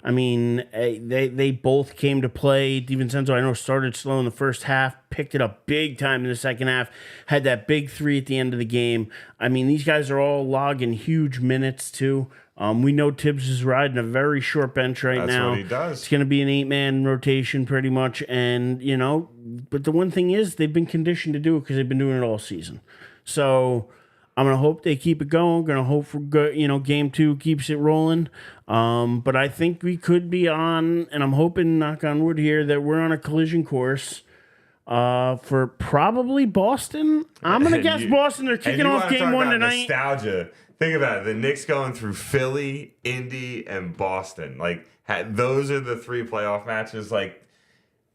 [SPEAKER 1] I mean, they both came to play. DiVincenzo, I know, started slow in the first half, picked it up big time in the second half, had that big three at the end of the game. I mean, these guys are all logging huge minutes, too. We know Tibbs is riding a very short bench right now.
[SPEAKER 2] That's what he does.
[SPEAKER 1] It's going to be an 8-man rotation pretty much. And, but the one thing is they've been conditioned to do it because they've been doing it all season. So I'm going to hope they keep it going. Going to hope for game 2 keeps it rolling. But I think we could be on, and I'm hoping, knock on wood here, that we're on a collision course for probably Boston. I'm going to guess Boston. They're kicking off game 1 tonight.
[SPEAKER 2] Nostalgia. Think about it. The Knicks going through Philly, Indy, and Boston. Like, those are the 3 playoff matches. Like,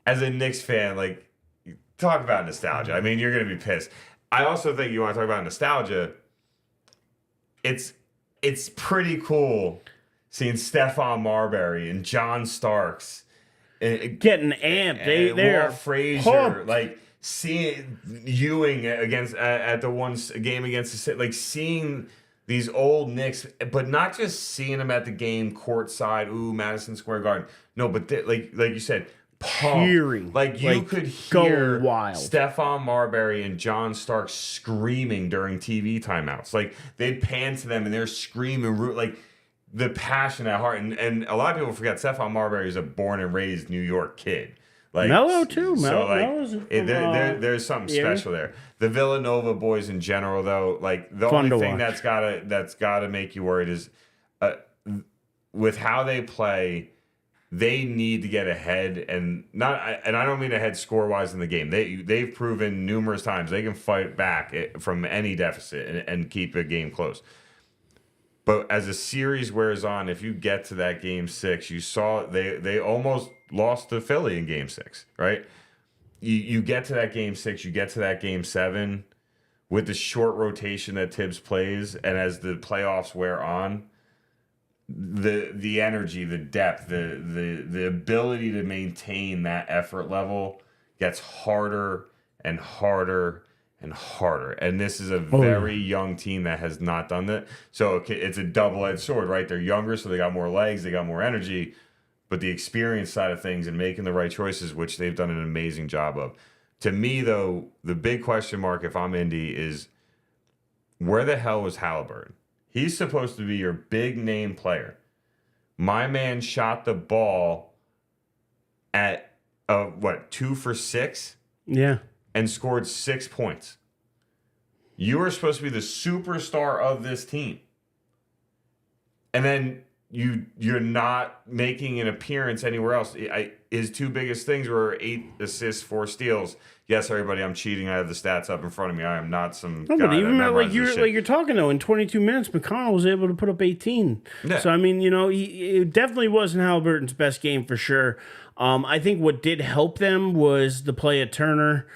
[SPEAKER 2] as a Knicks fan, like, talk about nostalgia. I mean, you're going to be pissed. I also think you want to talk about nostalgia. It's pretty cool seeing Stephon Marbury and John Starks
[SPEAKER 1] getting amped. They are
[SPEAKER 2] Frazier,
[SPEAKER 1] pumped.
[SPEAKER 2] like seeing Ewing against at the one game against the City, like seeing these old Knicks, but not just seeing them at the game courtside. Ooh, Madison Square Garden. No, but like you said.
[SPEAKER 1] Hearing,
[SPEAKER 2] like you could hear
[SPEAKER 1] wild.
[SPEAKER 2] Stephon Marbury and John Starks screaming during TV timeouts. Like they'd pan to them and they're screaming, like the passion at heart. And a lot of people forget Stephon Marbury is a born and raised New York kid. Like
[SPEAKER 1] Melo too.
[SPEAKER 2] So
[SPEAKER 1] Melo's
[SPEAKER 2] there's something special there. The Villanova boys in general, though, like the only thing that's gotta make you worried is with how they play. They need to get ahead, and I don't mean ahead score wise in the game. They've proven numerous times they can fight back from any deficit and keep a game close. But as the series wears on, if you get to that game 6, you saw they almost lost to Philly in game 6, right? You get to that game 6, you get to that game 7 with the short rotation that Tibbs plays, and as the playoffs wear on. The energy, the depth, the ability to maintain that effort level gets harder and harder and harder. And this is a very young team that has not done that. So it's a double-edged sword, right? They're younger, so they got more legs, they got more energy. But the experience side of things and making the right choices, which they've done an amazing job of. To me, though, the big question mark if I'm Indy is where the hell was Halliburton? He's supposed to be your big name player. My man shot the ball at 2 for 6?
[SPEAKER 1] Yeah.
[SPEAKER 2] And scored 6 points. You are supposed to be the superstar of this team. And then you're not making an appearance anywhere else. His 2 biggest things were 8 assists, 4 steals. Yes, everybody, I'm cheating. I have the stats up in front of me. I am not some guy
[SPEAKER 1] but even
[SPEAKER 2] that
[SPEAKER 1] like you're talking though, in 22 minutes, McConnell was able to put up 18. Yeah. So I mean, it definitely wasn't Halliburton's best game for sure. I think what did help them was the play at Turner.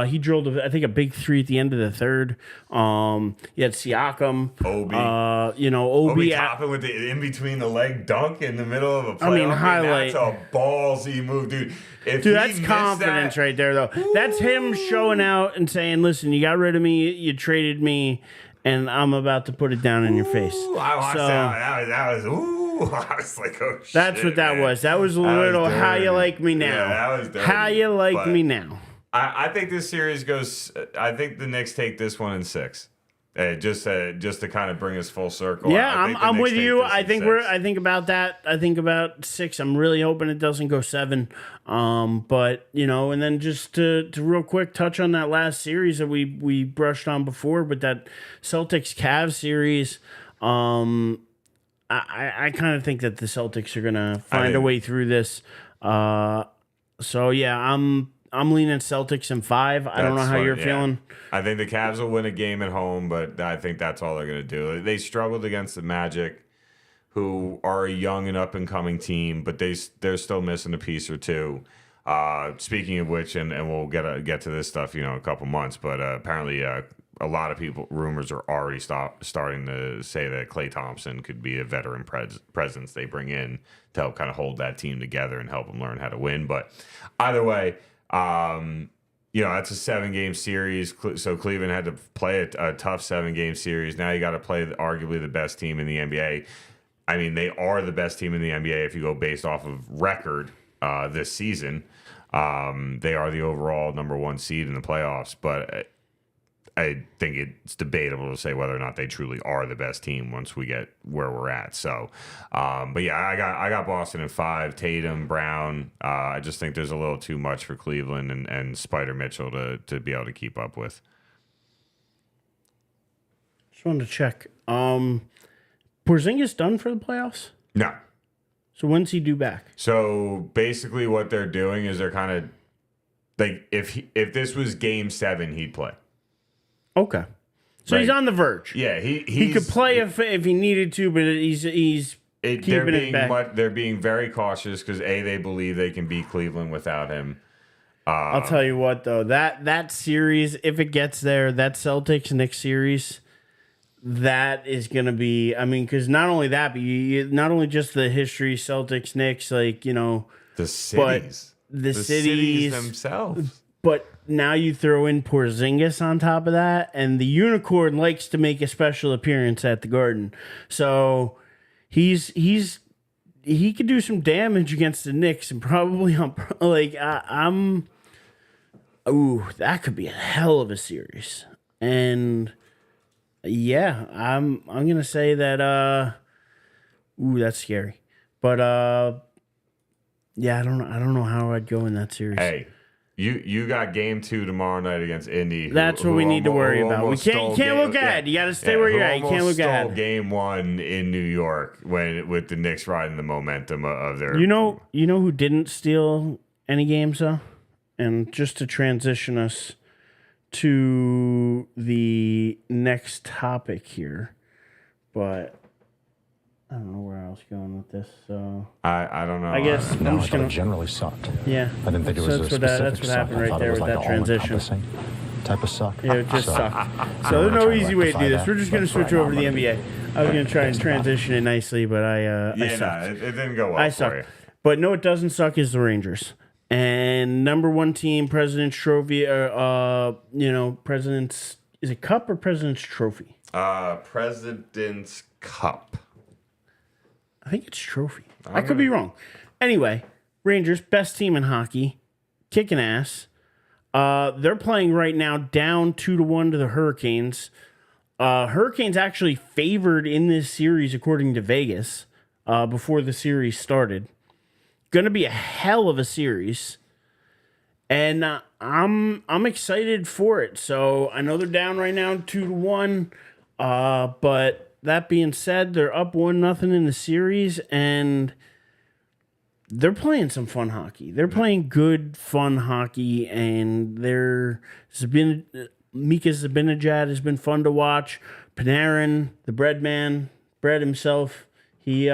[SPEAKER 1] He drilled, I think, a big 3 at the end of the third. You had Siakam.
[SPEAKER 2] Obi.
[SPEAKER 1] Obi
[SPEAKER 2] topping with the in between the leg dunk in the middle of a play.
[SPEAKER 1] I mean, highlight.
[SPEAKER 2] That's a ballsy move, dude.
[SPEAKER 1] That's confidence right there, though. Ooh. That's him showing out and saying, listen, you got rid of me, you traded me, and I'm about to put it down in your face.
[SPEAKER 2] I watched that was I was like, oh, shit.
[SPEAKER 1] That's what that was. That was a little how you like me now.
[SPEAKER 2] Yeah, that was dirty.
[SPEAKER 1] How you like me now.
[SPEAKER 2] I think this series goes. I think the Knicks take this one in 6. Just to kind of bring us full circle.
[SPEAKER 1] Yeah, I'm with you. I think about that. I think about 6. I'm really hoping it doesn't go 7. But and then just to real quick touch on that last series that we brushed on before, but that Celtics Cavs series. I kind of think that the Celtics are gonna find a way through this. So yeah, I'm leaning Celtics in 5. I don't know how you're feeling.
[SPEAKER 2] I think the Cavs will win a game at home, but I think that's all they're going to do. They struggled against the Magic, who are a young and up-and-coming team, but they're still missing a piece or two. Speaking of which, and we'll get to this stuff, in a couple months, but apparently a lot of people, rumors are already starting to say that Klay Thompson could be a veteran presence they bring in to help kind of hold that team together and help them learn how to win. But either way, it's a 7-game series. So Cleveland had to play a tough 7-game series. Now you got to play arguably the best team in the NBA. I mean, they are the best team in the NBA if you go based off of record this season. They are the overall number 1 seed in the playoffs, but I think it's debatable to say whether or not they truly are the best team once we get where we're at. So, but yeah, I got Boston in 5. Tatum, Brown. I just think there's a little too much for Cleveland and Spider Mitchell to be able to keep up with.
[SPEAKER 1] Just wanted to check. Porzingis done for the playoffs?
[SPEAKER 2] No.
[SPEAKER 1] So when's he due back?
[SPEAKER 2] So basically, what they're doing is they're kind of like if this was Game 7, he'd play.
[SPEAKER 1] Okay, so
[SPEAKER 2] Right.
[SPEAKER 1] he's on the verge.
[SPEAKER 2] Yeah,
[SPEAKER 1] he could play if he needed to, but he's keeping it back.
[SPEAKER 2] They're being very cautious because they believe they can beat Cleveland without him.
[SPEAKER 1] I'll tell you what, though, that series, if it gets there, that Celtics-Knicks series, that is going to be, I mean, because not only that, but not only just the history, Celtics-Knicks, like,
[SPEAKER 2] the cities.
[SPEAKER 1] But the cities
[SPEAKER 2] themselves.
[SPEAKER 1] But now you throw in Porzingis on top of that, and the Unicorn likes to make a special appearance at the Garden. So he could do some damage against the Knicks, and probably that could be a hell of a series. And yeah, I'm gonna say that that's scary. But yeah, I don't know how I'd go in that series.
[SPEAKER 2] Hey, you got Game 2 tomorrow night against Indy.
[SPEAKER 1] That's what we need to worry about. You can't look ahead. You got to stay where you're at. You can't look ahead.
[SPEAKER 2] Game 1 in New York with the Knicks riding the momentum of their.
[SPEAKER 1] You know who didn't steal any games though, and just to transition us to the next topic here, but I don't know where I was going with this. So
[SPEAKER 2] I don't know.
[SPEAKER 1] I guess I'm just gonna
[SPEAKER 4] generally sucked.
[SPEAKER 1] Yeah,
[SPEAKER 4] I didn't think it was a specific
[SPEAKER 1] that's what happened right there with that transition.
[SPEAKER 4] Type of suck.
[SPEAKER 1] Yeah, it just sucked. So there's no easy way to do this. We're just gonna switch over to the NBA. I was gonna try and transition it nicely, but I sucked.
[SPEAKER 2] It didn't go well.
[SPEAKER 1] I
[SPEAKER 2] for
[SPEAKER 1] sucked.
[SPEAKER 2] you.
[SPEAKER 1] But no, it doesn't suck is the Rangers. And number 1 team, President's Trophy, President's, is it Cup or President's Trophy?
[SPEAKER 2] President's Cup.
[SPEAKER 1] I think it's Trophy. I could be wrong. Anyway, Rangers, best team in hockey, kicking ass. They're playing right now down 2-1 to the Hurricanes. Hurricanes actually favored in this series according to Vegas before the series started. Going to be a hell of a series, and I'm excited for it. So I know they're down right now 2-1, but that being said, they're up 1-0 in the series, and they're playing some fun hockey. They're playing good, fun hockey, and Mika Zibanejad has been fun to watch. Panarin, the bread man, Bread himself, he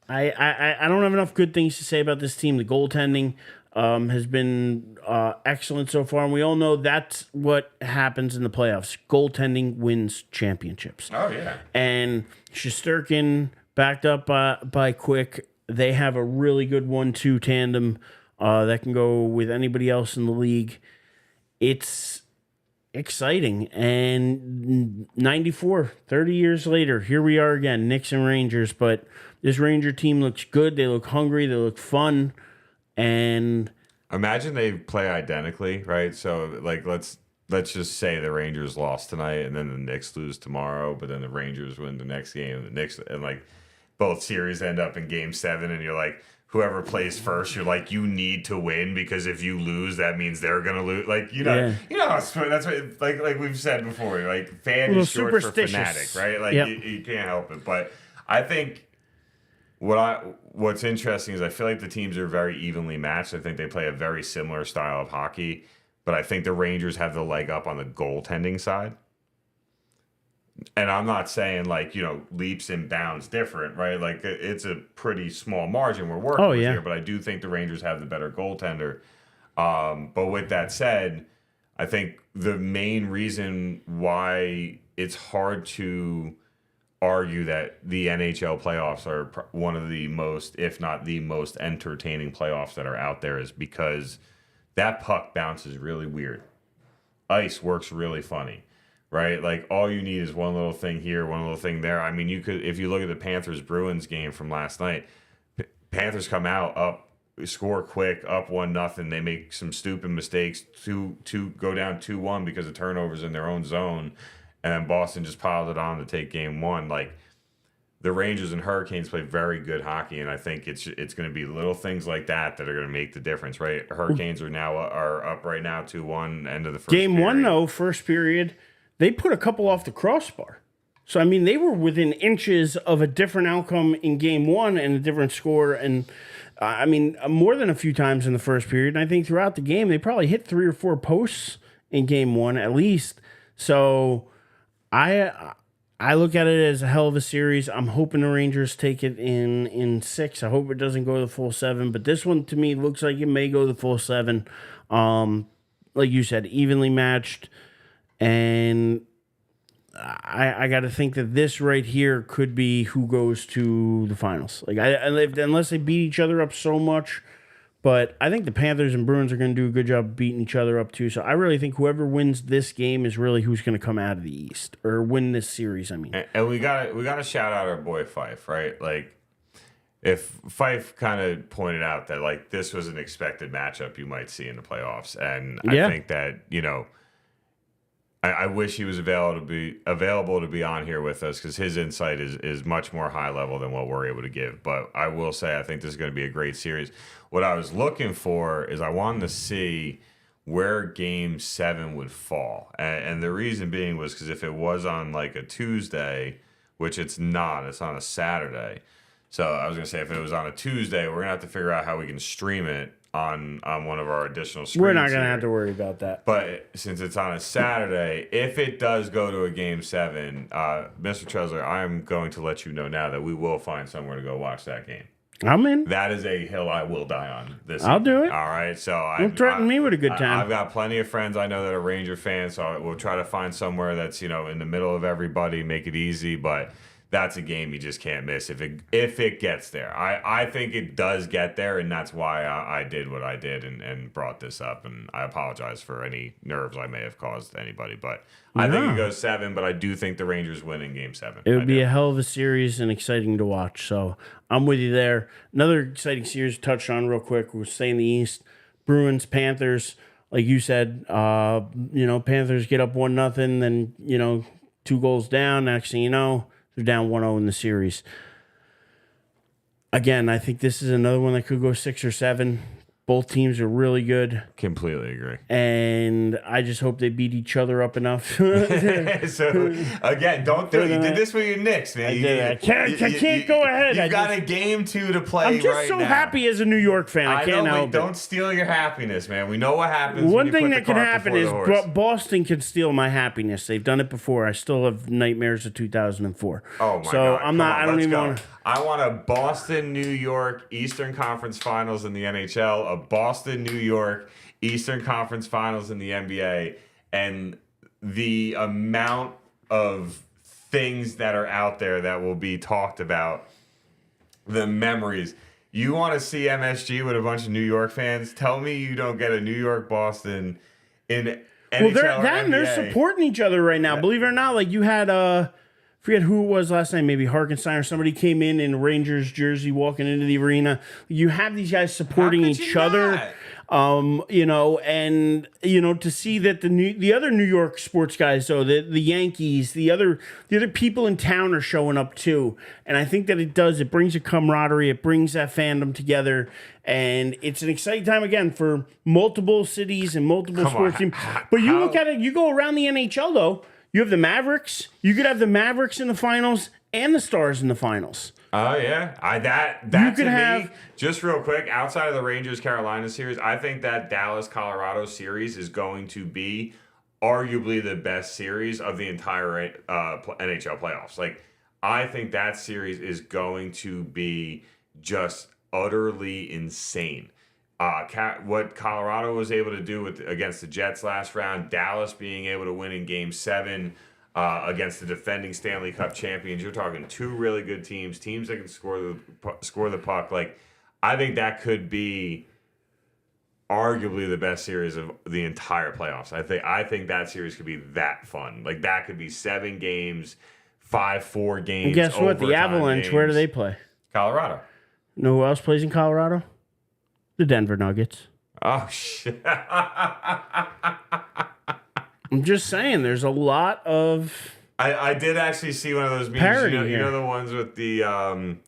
[SPEAKER 1] I don't have enough good things to say about this team. The goaltending has been excellent so far, and we all know that's what happens in the playoffs. Goaltending wins championships.
[SPEAKER 2] Oh, yeah.
[SPEAKER 1] And Shesterkin, backed up by Quick, they have a really good 1-2 tandem that can go with anybody else in the league. It's exciting. And 30 years later, here we are again, Knicks and Rangers, but this Ranger team looks good. They look hungry. They look fun. And
[SPEAKER 2] imagine they play identically, right? So, like, let's just say the Rangers lost tonight, and then the Knicks lose tomorrow, but then the Rangers win the next game, and the Knicks, and like both series end up in Game 7, and you're like, whoever plays first, you're like, you need to win because if you lose, that means they're gonna lose. Like, that's what like we've said before. Like, fan is short for fanatic, right? Like, you can't help it. But I think what's interesting is I feel like the teams are very evenly matched. I think they play a very similar style of hockey, but I think the Rangers have the leg up on the goaltending side. And I'm not saying leaps and bounds different, right? Like, it's a pretty small margin we're working with here, but I do think the Rangers have the better goaltender. But with that said, I think the main reason why it's hard to argue that the NHL playoffs are one of the most, if not the most entertaining playoffs that are out there is because that puck bounces really weird. Ice works really funny, right? Like all you need is one little thing here, one little thing there. I mean, you could, if you look at the Panthers-Bruins game from last night, Panthers come out up, score quick, up 1-0. They make some stupid mistakes, go down 2-1 because of turnovers in their own zone. And then Boston just piled it on to take game one. Like the Rangers and Hurricanes play very good hockey, and I think it's going to be little things like that that are going to make the difference, right? Hurricanes are up right now 2-1 end of the first
[SPEAKER 1] Game
[SPEAKER 2] period.
[SPEAKER 1] one though, first period, they put a couple off the crossbar. So I mean, they were within inches of a different outcome in game one and a different score, and I mean more than a few times in the first period. And I think throughout the game they probably hit 3 or 4 posts in game one at least. So I look at it as a hell of a series. I'm hoping the Rangers take it in 6. I hope it doesn't go the full 7. But this one, to me, looks like it may go the full 7. Like you said, evenly matched. And I got to think that this right here could be who goes to the finals. Like unless they beat each other up so much. But I think the Panthers and Bruins are going to do a good job beating each other up too. So I really think whoever wins this game is really who's going to come out of the East or win this series. I mean,
[SPEAKER 2] and we got to shout out our boy Fife, right? Like, if Fife kind of pointed out that like this was an expected matchup you might see in the playoffs, and I think that I wish he was available to be on here with us because his insight is much more high level than what we're able to give. But I will say I think this is going to be a great series. What I was looking for is I wanted to see where Game 7 would fall, and the reason being was because if it was on like a Tuesday, which it's not, it's on a Saturday. So I was gonna say if it was on a Tuesday, we're gonna have to figure out how we can stream it on one of our additional screens.
[SPEAKER 1] we're not going to have to worry about that.
[SPEAKER 2] But since it's on a Saturday, if it does go to a Game 7, Mr. Treslar, I'm going to let you know now that we will find somewhere to go watch that game.
[SPEAKER 1] I'm in.
[SPEAKER 2] That is a hill I will die on.
[SPEAKER 1] I'll do it.
[SPEAKER 2] All right, so
[SPEAKER 1] Don't threaten me with a good time.
[SPEAKER 2] I've got plenty of friends I know that are Ranger fans, so we'll try to find somewhere that's in the middle of everybody, make it easy. But that's a game you just can't miss if it gets there. I think it does get there, and that's why I did what I did and brought this up. And I apologize for any nerves I may have caused anybody, but I think it goes 7. But I do think the Rangers win in Game 7.
[SPEAKER 1] It would be a hell of a series and exciting to watch. So I'm with you there. Another exciting series touched on real quick. We'll stay in the East. Bruins, Panthers. Like you said, Panthers get up 1-0, then 2 goals down. Next thing you know, they're down 1-0 in the series. Again, I think this is another one that could go 6 or 7. Both teams are really good.
[SPEAKER 2] Completely agree.
[SPEAKER 1] And I just hope they beat each other up enough.
[SPEAKER 2] So, again, don't do it. You did this with your Knicks, man.
[SPEAKER 1] I can't go ahead.
[SPEAKER 2] You've got a game 2 to play right now.
[SPEAKER 1] I'm just so happy as a New York fan. I can't help it.
[SPEAKER 2] Don't steal your happiness, man. We know what happens.
[SPEAKER 1] One thing that can happen is Boston can steal my happiness. They've done it before. I still have nightmares of 2004.
[SPEAKER 2] Oh, my God.
[SPEAKER 1] So I'm not, I don't even want to.
[SPEAKER 2] I want a Boston-New York Eastern Conference Finals in the NHL, a Boston-New York Eastern Conference Finals in the NBA, and the amount of things that are out there that will be talked about, the memories. You want to see MSG with a bunch of New York fans? Tell me you don't get a New York-Boston in NHL or NBA.
[SPEAKER 1] They're supporting each other right now. Believe it or not, like you had forget who it was last night, maybe Harkenstein or somebody came in a Rangers jersey walking into the arena. You have these guys supporting each other. To see that the other New York sports guys, though, the Yankees, the other people in town are showing up too. And I think that it brings a camaraderie, it brings that fandom together, and it's an exciting time again for multiple cities and multiple sports teams. But you look at it, you go around the NHL though. You have the Mavericks. You could have the Mavericks in the finals and the Stars in the finals.
[SPEAKER 2] Oh yeah, that to me, just real quick, outside of the Rangers Carolina series, I think that Dallas Colorado series is going to be arguably the best series of the entire NHL playoffs. Like, I think that series is going to be just utterly insane. what Colorado was able to do against the Jets last round, Dallas being able to win in Game 7 against the defending Stanley Cup champions. You're talking two really good teams that can score the puck. Like, I think that could be arguably the best series of the entire playoffs. I think that series could be that fun. Like, that could be 7 games, 5-4 games.
[SPEAKER 1] And guess what? The
[SPEAKER 2] overtime
[SPEAKER 1] Avalanche,
[SPEAKER 2] games.
[SPEAKER 1] where do they play?
[SPEAKER 2] Colorado.
[SPEAKER 1] Know who else plays in Colorado? The Denver Nuggets.
[SPEAKER 2] Oh, shit.
[SPEAKER 1] I'm just saying, there's a lot of
[SPEAKER 2] I did actually see one of those memes.
[SPEAKER 1] parody
[SPEAKER 2] You
[SPEAKER 1] here.
[SPEAKER 2] know the ones with the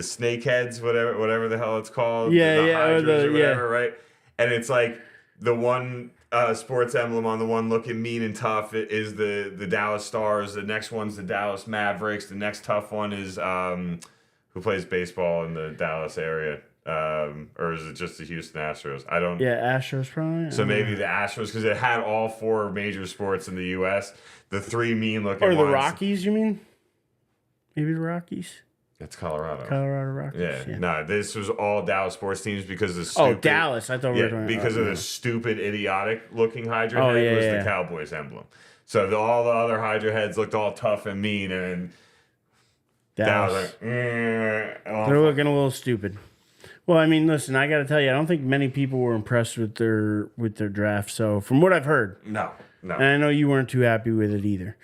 [SPEAKER 2] snake heads, whatever the hell it's called.
[SPEAKER 1] Yeah,
[SPEAKER 2] the
[SPEAKER 1] yeah, or
[SPEAKER 2] hydras
[SPEAKER 1] the-
[SPEAKER 2] or whatever, right? And it's like the one sports emblem on the one looking mean and tough is the Dallas Stars. The next one's the Dallas Mavericks. The next tough one is who plays baseball in the Dallas area. Or is it just the Houston Astros? I don't.
[SPEAKER 1] Yeah, Astros probably.
[SPEAKER 2] So maybe the Astros, because it had all 4 major sports in the U.S. The 3 mean-looking
[SPEAKER 1] Or
[SPEAKER 2] ones.
[SPEAKER 1] the Rockies, you mean? Maybe the Rockies?
[SPEAKER 2] It's Colorado.
[SPEAKER 1] Colorado Rockies.
[SPEAKER 2] Yeah. No, this was all Dallas sports teams because of the stupid.
[SPEAKER 1] Oh, Dallas. I thought we were talking
[SPEAKER 2] because of
[SPEAKER 1] yeah.
[SPEAKER 2] the stupid, idiotic-looking Hydra
[SPEAKER 1] Oh,
[SPEAKER 2] head
[SPEAKER 1] yeah,
[SPEAKER 2] was
[SPEAKER 1] yeah.
[SPEAKER 2] the Cowboys emblem. So all the other Hydra heads looked all tough and mean, and Dallas
[SPEAKER 1] Dallas.
[SPEAKER 2] like,
[SPEAKER 1] They're looking a little stupid. Well, I mean, listen, I got to tell you, I don't think many people were impressed with their draft. So, from what I've heard,
[SPEAKER 2] no.
[SPEAKER 1] and I know you weren't too happy with it either.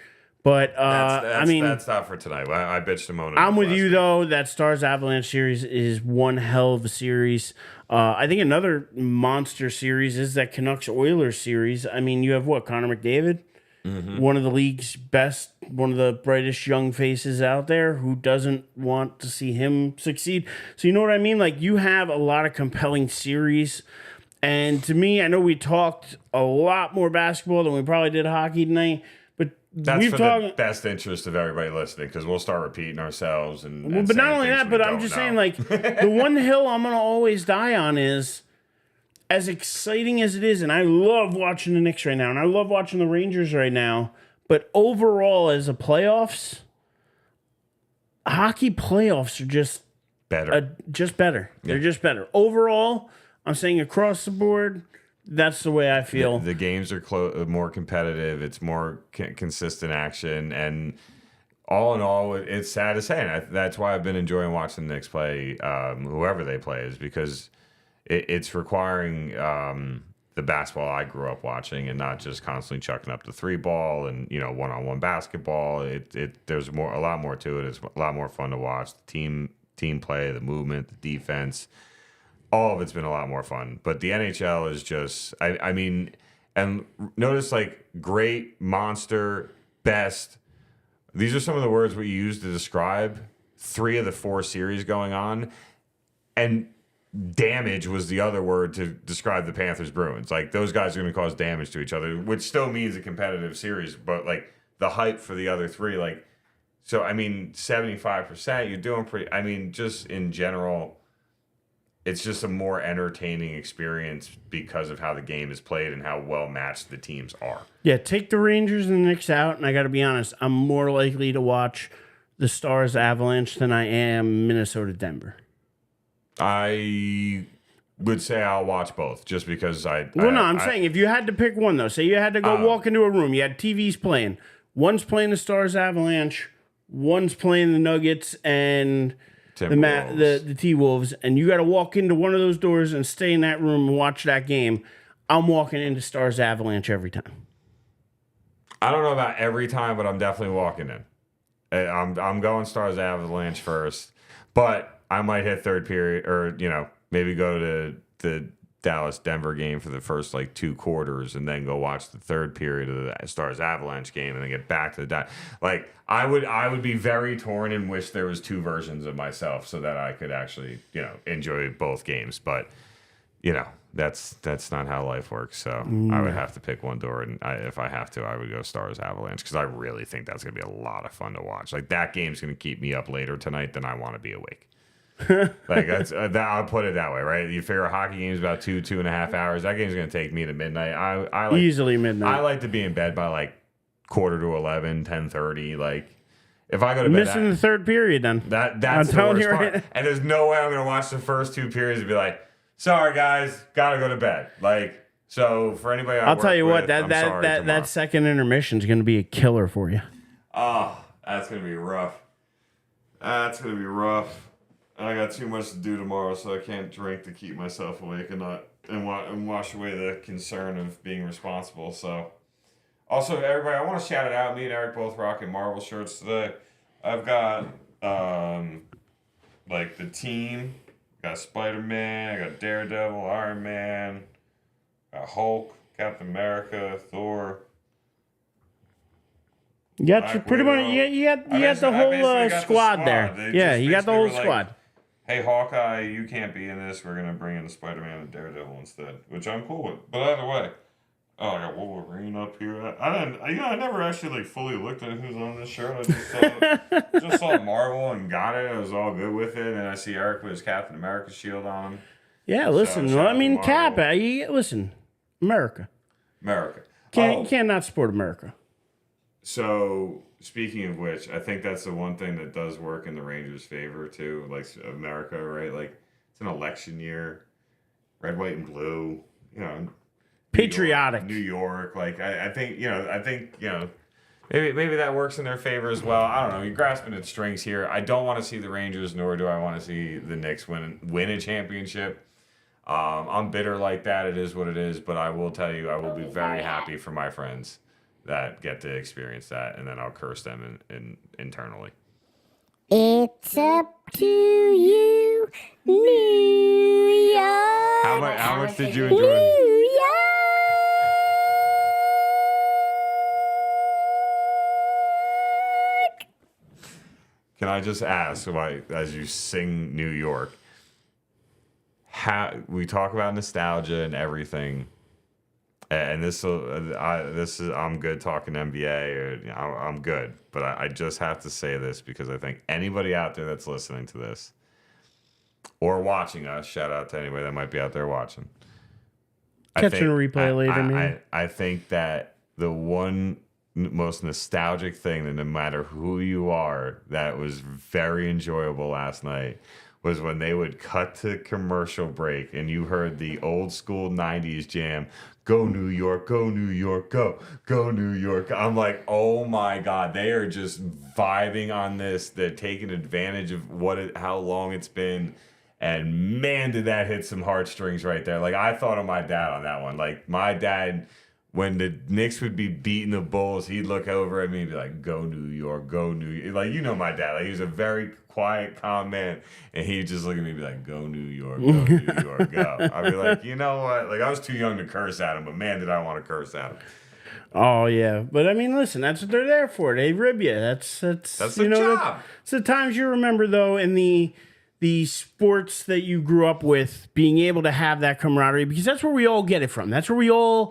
[SPEAKER 1] But I mean,
[SPEAKER 2] that's not for tonight. I bitched a moment.
[SPEAKER 1] I'm with you though. That Stars Avalanche series is one hell of a series. I think another monster series is that Canucks Oilers series. I mean, you have what, Connor McDavid, one of the league's best, one of the brightest young faces out there. Who doesn't want to see him succeed? So you know what I mean? Like, you have a lot of compelling series. And to me, I know we talked a lot more basketball than we probably did hockey tonight. But
[SPEAKER 2] That's
[SPEAKER 1] we've
[SPEAKER 2] for
[SPEAKER 1] talked
[SPEAKER 2] the best interest of everybody listening, because we'll start repeating ourselves. And
[SPEAKER 1] Well, but not
[SPEAKER 2] saying
[SPEAKER 1] only
[SPEAKER 2] things
[SPEAKER 1] that,
[SPEAKER 2] we
[SPEAKER 1] but I'm
[SPEAKER 2] don't
[SPEAKER 1] just
[SPEAKER 2] know.
[SPEAKER 1] saying, like, the one hill I'm going to always die on is, as exciting as it is, and I love watching the Knicks right now, and I love watching the Rangers right now, but overall, as a playoffs, hockey playoffs are just
[SPEAKER 2] better.
[SPEAKER 1] better. They're just better. Overall, I'm saying across the board, that's the way I feel.
[SPEAKER 2] The games are more competitive. It's more consistent action, and all in all, it's sad to say, and that's why I've been enjoying watching the Knicks play, whoever they play, is because it's requiring the basketball I grew up watching, and not just constantly chucking up the 3-ball and one-on-one basketball. There's a lot more to it. It's a lot more fun to watch. The team play, the movement, the defense. All of it's been a lot more fun. But the NHL is just, I mean, and notice, like, great, monster, best. These are some of the words we use to describe 3 of the 4 series going on. And damage was the other word to describe the Panthers Bruins. Like, those guys are going to cause damage to each other, which still means a competitive series. But, like, the hype for the other 3, like, so, I mean, 75%, you're doing pretty, I mean, just in general, it's just a more entertaining experience because of how the game is played and how well matched the teams are.
[SPEAKER 1] Yeah, take the Rangers and the Knicks out, and I got to be honest, I'm more likely to watch the Stars Avalanche than I am Minnesota Denver.
[SPEAKER 2] I would say I'll watch both, just because
[SPEAKER 1] I'm saying if you had to pick one, though, say you had to go walk into a room, you had TVs playing. One's playing the Stars Avalanche, one's playing the Nuggets and the T-Wolves, and you got to walk into one of those doors and stay in that room and watch that game. I'm walking into Stars Avalanche every time.
[SPEAKER 2] I don't know about every time, but I'm definitely walking in. I'm going Stars Avalanche first, but I might hit third period, or maybe go to the Dallas Denver game for the first 2 quarters, and then go watch the third period of the Stars Avalanche game, and then get back to the I would be very torn and wish there was 2 versions of myself so that I could actually enjoy both games, but that's not how life works. So I would have to pick one door, and if I have to, I would go Stars Avalanche, because I really think that's gonna be a lot of fun to watch. Like, that game's gonna keep me up later tonight than I want to be awake. I'll put it that way, right? You figure a hockey game is about 2.5 hours. That game's going to take me to midnight. I like,
[SPEAKER 1] easily midnight.
[SPEAKER 2] I like to be in bed by quarter to 11, 10:30. If I go to bed,
[SPEAKER 1] missing the third period, then
[SPEAKER 2] that's the
[SPEAKER 1] telling
[SPEAKER 2] worst
[SPEAKER 1] you
[SPEAKER 2] part.
[SPEAKER 1] right.
[SPEAKER 2] And there's no way I'm going to watch the first 2 periods and be like, sorry guys, gotta go to bed. Like, so for anybody
[SPEAKER 1] I'll tell you what,
[SPEAKER 2] I'm sorry tomorrow.
[SPEAKER 1] that second intermission is going to be a killer for you.
[SPEAKER 2] Oh, that's gonna be rough. That's gonna be rough. I got too much to do tomorrow, so I can't drink to keep myself awake and wash away the concern of being responsible. So, also everybody, I want to shout it out. Me and Erich both rocking Marvel shirts today. I've got like the team. Got Spider-Man. I got Daredevil, Iron Man. Got Hulk, Captain America, Thor.
[SPEAKER 1] You got pretty much you got the whole squad there. You got the whole squad.
[SPEAKER 2] Hey, Hawkeye, you can't be in this. We're going to bring in the Spider-Man and Daredevil instead, which I'm cool with. But either way, I got Wolverine up here. I never actually fully looked at who's on this shirt. I just saw Marvel and got it. I was all good with it. And I see Erich with his Captain America shield on him.
[SPEAKER 1] Yeah, listen.
[SPEAKER 2] So,
[SPEAKER 1] Cap. Listen, America. You can't not support America.
[SPEAKER 2] So, speaking of which, I think that's the one thing that does work in the Rangers' favor, too. Like, America, right? Like, it's an election year. Red, white, and blue.
[SPEAKER 1] Patriotic.
[SPEAKER 2] New York. Like, I think maybe that works in their favor as well. I don't know. You're grasping at strings here. I don't want to see the Rangers, nor do I want to see the Knicks win a championship. I'm bitter like that. It is what it is. But I will tell you, I will be very happy for my friends that get to experience that, and then I'll curse them internally.
[SPEAKER 5] It's up to you, New York.
[SPEAKER 2] How much did you enjoy?
[SPEAKER 5] New York.
[SPEAKER 2] Can I just ask, as you sing New York, we talk about nostalgia and everything. And I'm good talking NBA. I'm good, but I just have to say this because I think anybody out there that's listening to this or watching us, shout out to anybody that might be out there watching.
[SPEAKER 1] Catching a replay later, man.
[SPEAKER 2] I think that the one most nostalgic thing that no matter who you are, that was very enjoyable last night was when they would cut to commercial break and you heard the old school 90s jam, go New York, go New York, go New York. I'm like, oh my God, they are just vibing on this. They're taking advantage of how long it's been. And man, did that hit some heartstrings right there. Like, I thought of my dad on that one. Like, my dad, when the Knicks would be beating the Bulls, he'd look over at me and be like, go New York, go New York. Like, my dad. Like, he was a very quiet, calm man. And he'd just look at me and be like, go New York, go New York, go. I'd be like, you know what? Like, I was too young to curse at him, but man, did I want to curse at him.
[SPEAKER 1] Oh, yeah. But, I mean, listen, that's what they're there for. They rib you. That's
[SPEAKER 2] their job.
[SPEAKER 1] It's the times you remember, though, in the sports that you grew up with, being able to have that camaraderie, because that's where we all get it from. That's where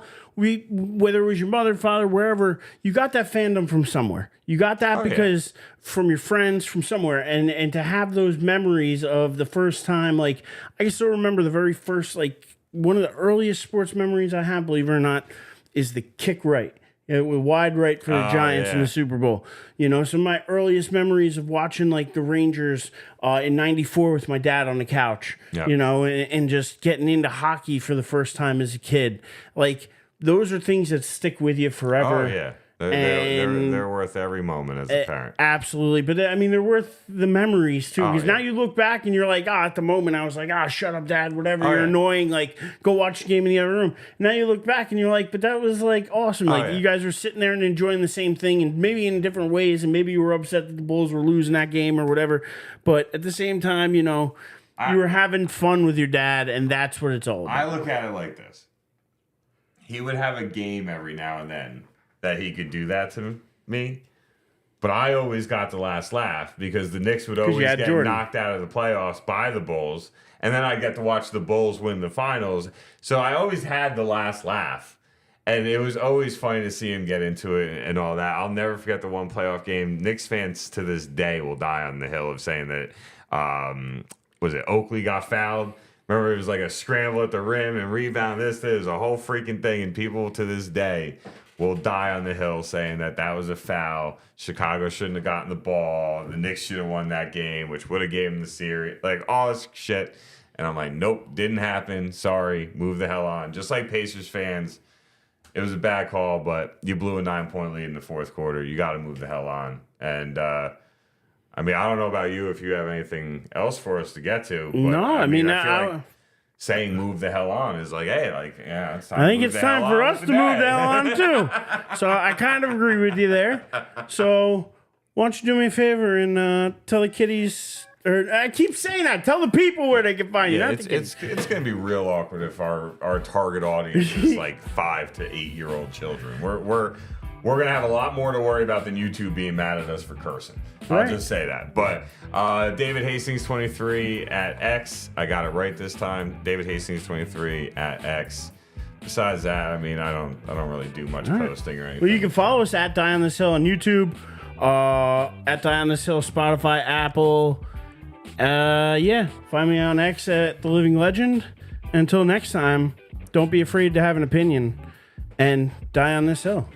[SPEAKER 1] whether it was your mother, father, wherever, you got that fandom from somewhere. You got that because from your friends, from somewhere. And to have those memories of the first time, like, I can still remember the very first, like, one of the earliest sports memories I have, believe it or not, is the kick right. With wide right for the Giants in the Super Bowl. Some of my earliest memories of watching, like, the Rangers in '94 with my dad on the couch, and just getting into hockey for the first time as a kid. Like, those are things that stick with you forever.
[SPEAKER 2] Oh, yeah. They're worth every moment as a parent.
[SPEAKER 1] Absolutely. But, I mean, they're worth the memories, too. Because now you look back and you're like, at the moment, I was like, shut up, Dad, whatever. You're annoying. Like, go watch the game in the other room. Now you look back and you're like, but that was, like, awesome. Like, you guys were sitting there and enjoying the same thing, and maybe in different ways, and maybe you were upset that the Bulls were losing that game or whatever. But at the same time, you were having fun with your dad, and that's what it's all about.
[SPEAKER 2] I look at it like this. He would have a game every now and then that he could do that to me, but I always got the last laugh because the Knicks would always get knocked out of the playoffs by the Bulls, and then I get to watch the Bulls win the finals. So I always had the last laugh, and it was always funny to see him get into it and all that. I'll never forget the one playoff game. Knicks fans to this day will die on the hill of saying that was it Oakley got fouled. Remember, it was like a scramble at the rim and rebound. This is a whole freaking thing, and people to this day will die on the hill saying that was a foul. Chicago shouldn't have gotten the ball. The Knicks should have won that game, which would have gave them the series. Like, all this shit. And I'm like, nope, didn't happen. Sorry, move the hell on. Just like Pacers fans, it was a bad call, but you blew a 9-point lead in the fourth quarter. You got to move the hell on. And I don't know about you if you have anything else for us to get to. But,
[SPEAKER 1] No, I feel
[SPEAKER 2] like saying move the hell on is like, hey, like, yeah, it's time.
[SPEAKER 1] I think it's time for us to move the hell on too. So I kind of agree with you there. So why don't you do me a favor and tell the kiddies, or I keep saying that, tell the people where they can find you.
[SPEAKER 2] Yeah, it's going to be real awkward if our target audience is like 5 to 8-year-old children. We're going to have a lot more to worry about than YouTube being mad at us for cursing. I'll just say that. But David Hastings 23 at X. I got it right this time. David Hastings 23 at X. Besides that, I don't really do much posting or anything.
[SPEAKER 1] Well, you can follow us at Die on This Hill on YouTube, at Die on This Hill, Spotify, Apple. Find me on X at The Living Legend. Until next time, don't be afraid to have an opinion and die on this hill.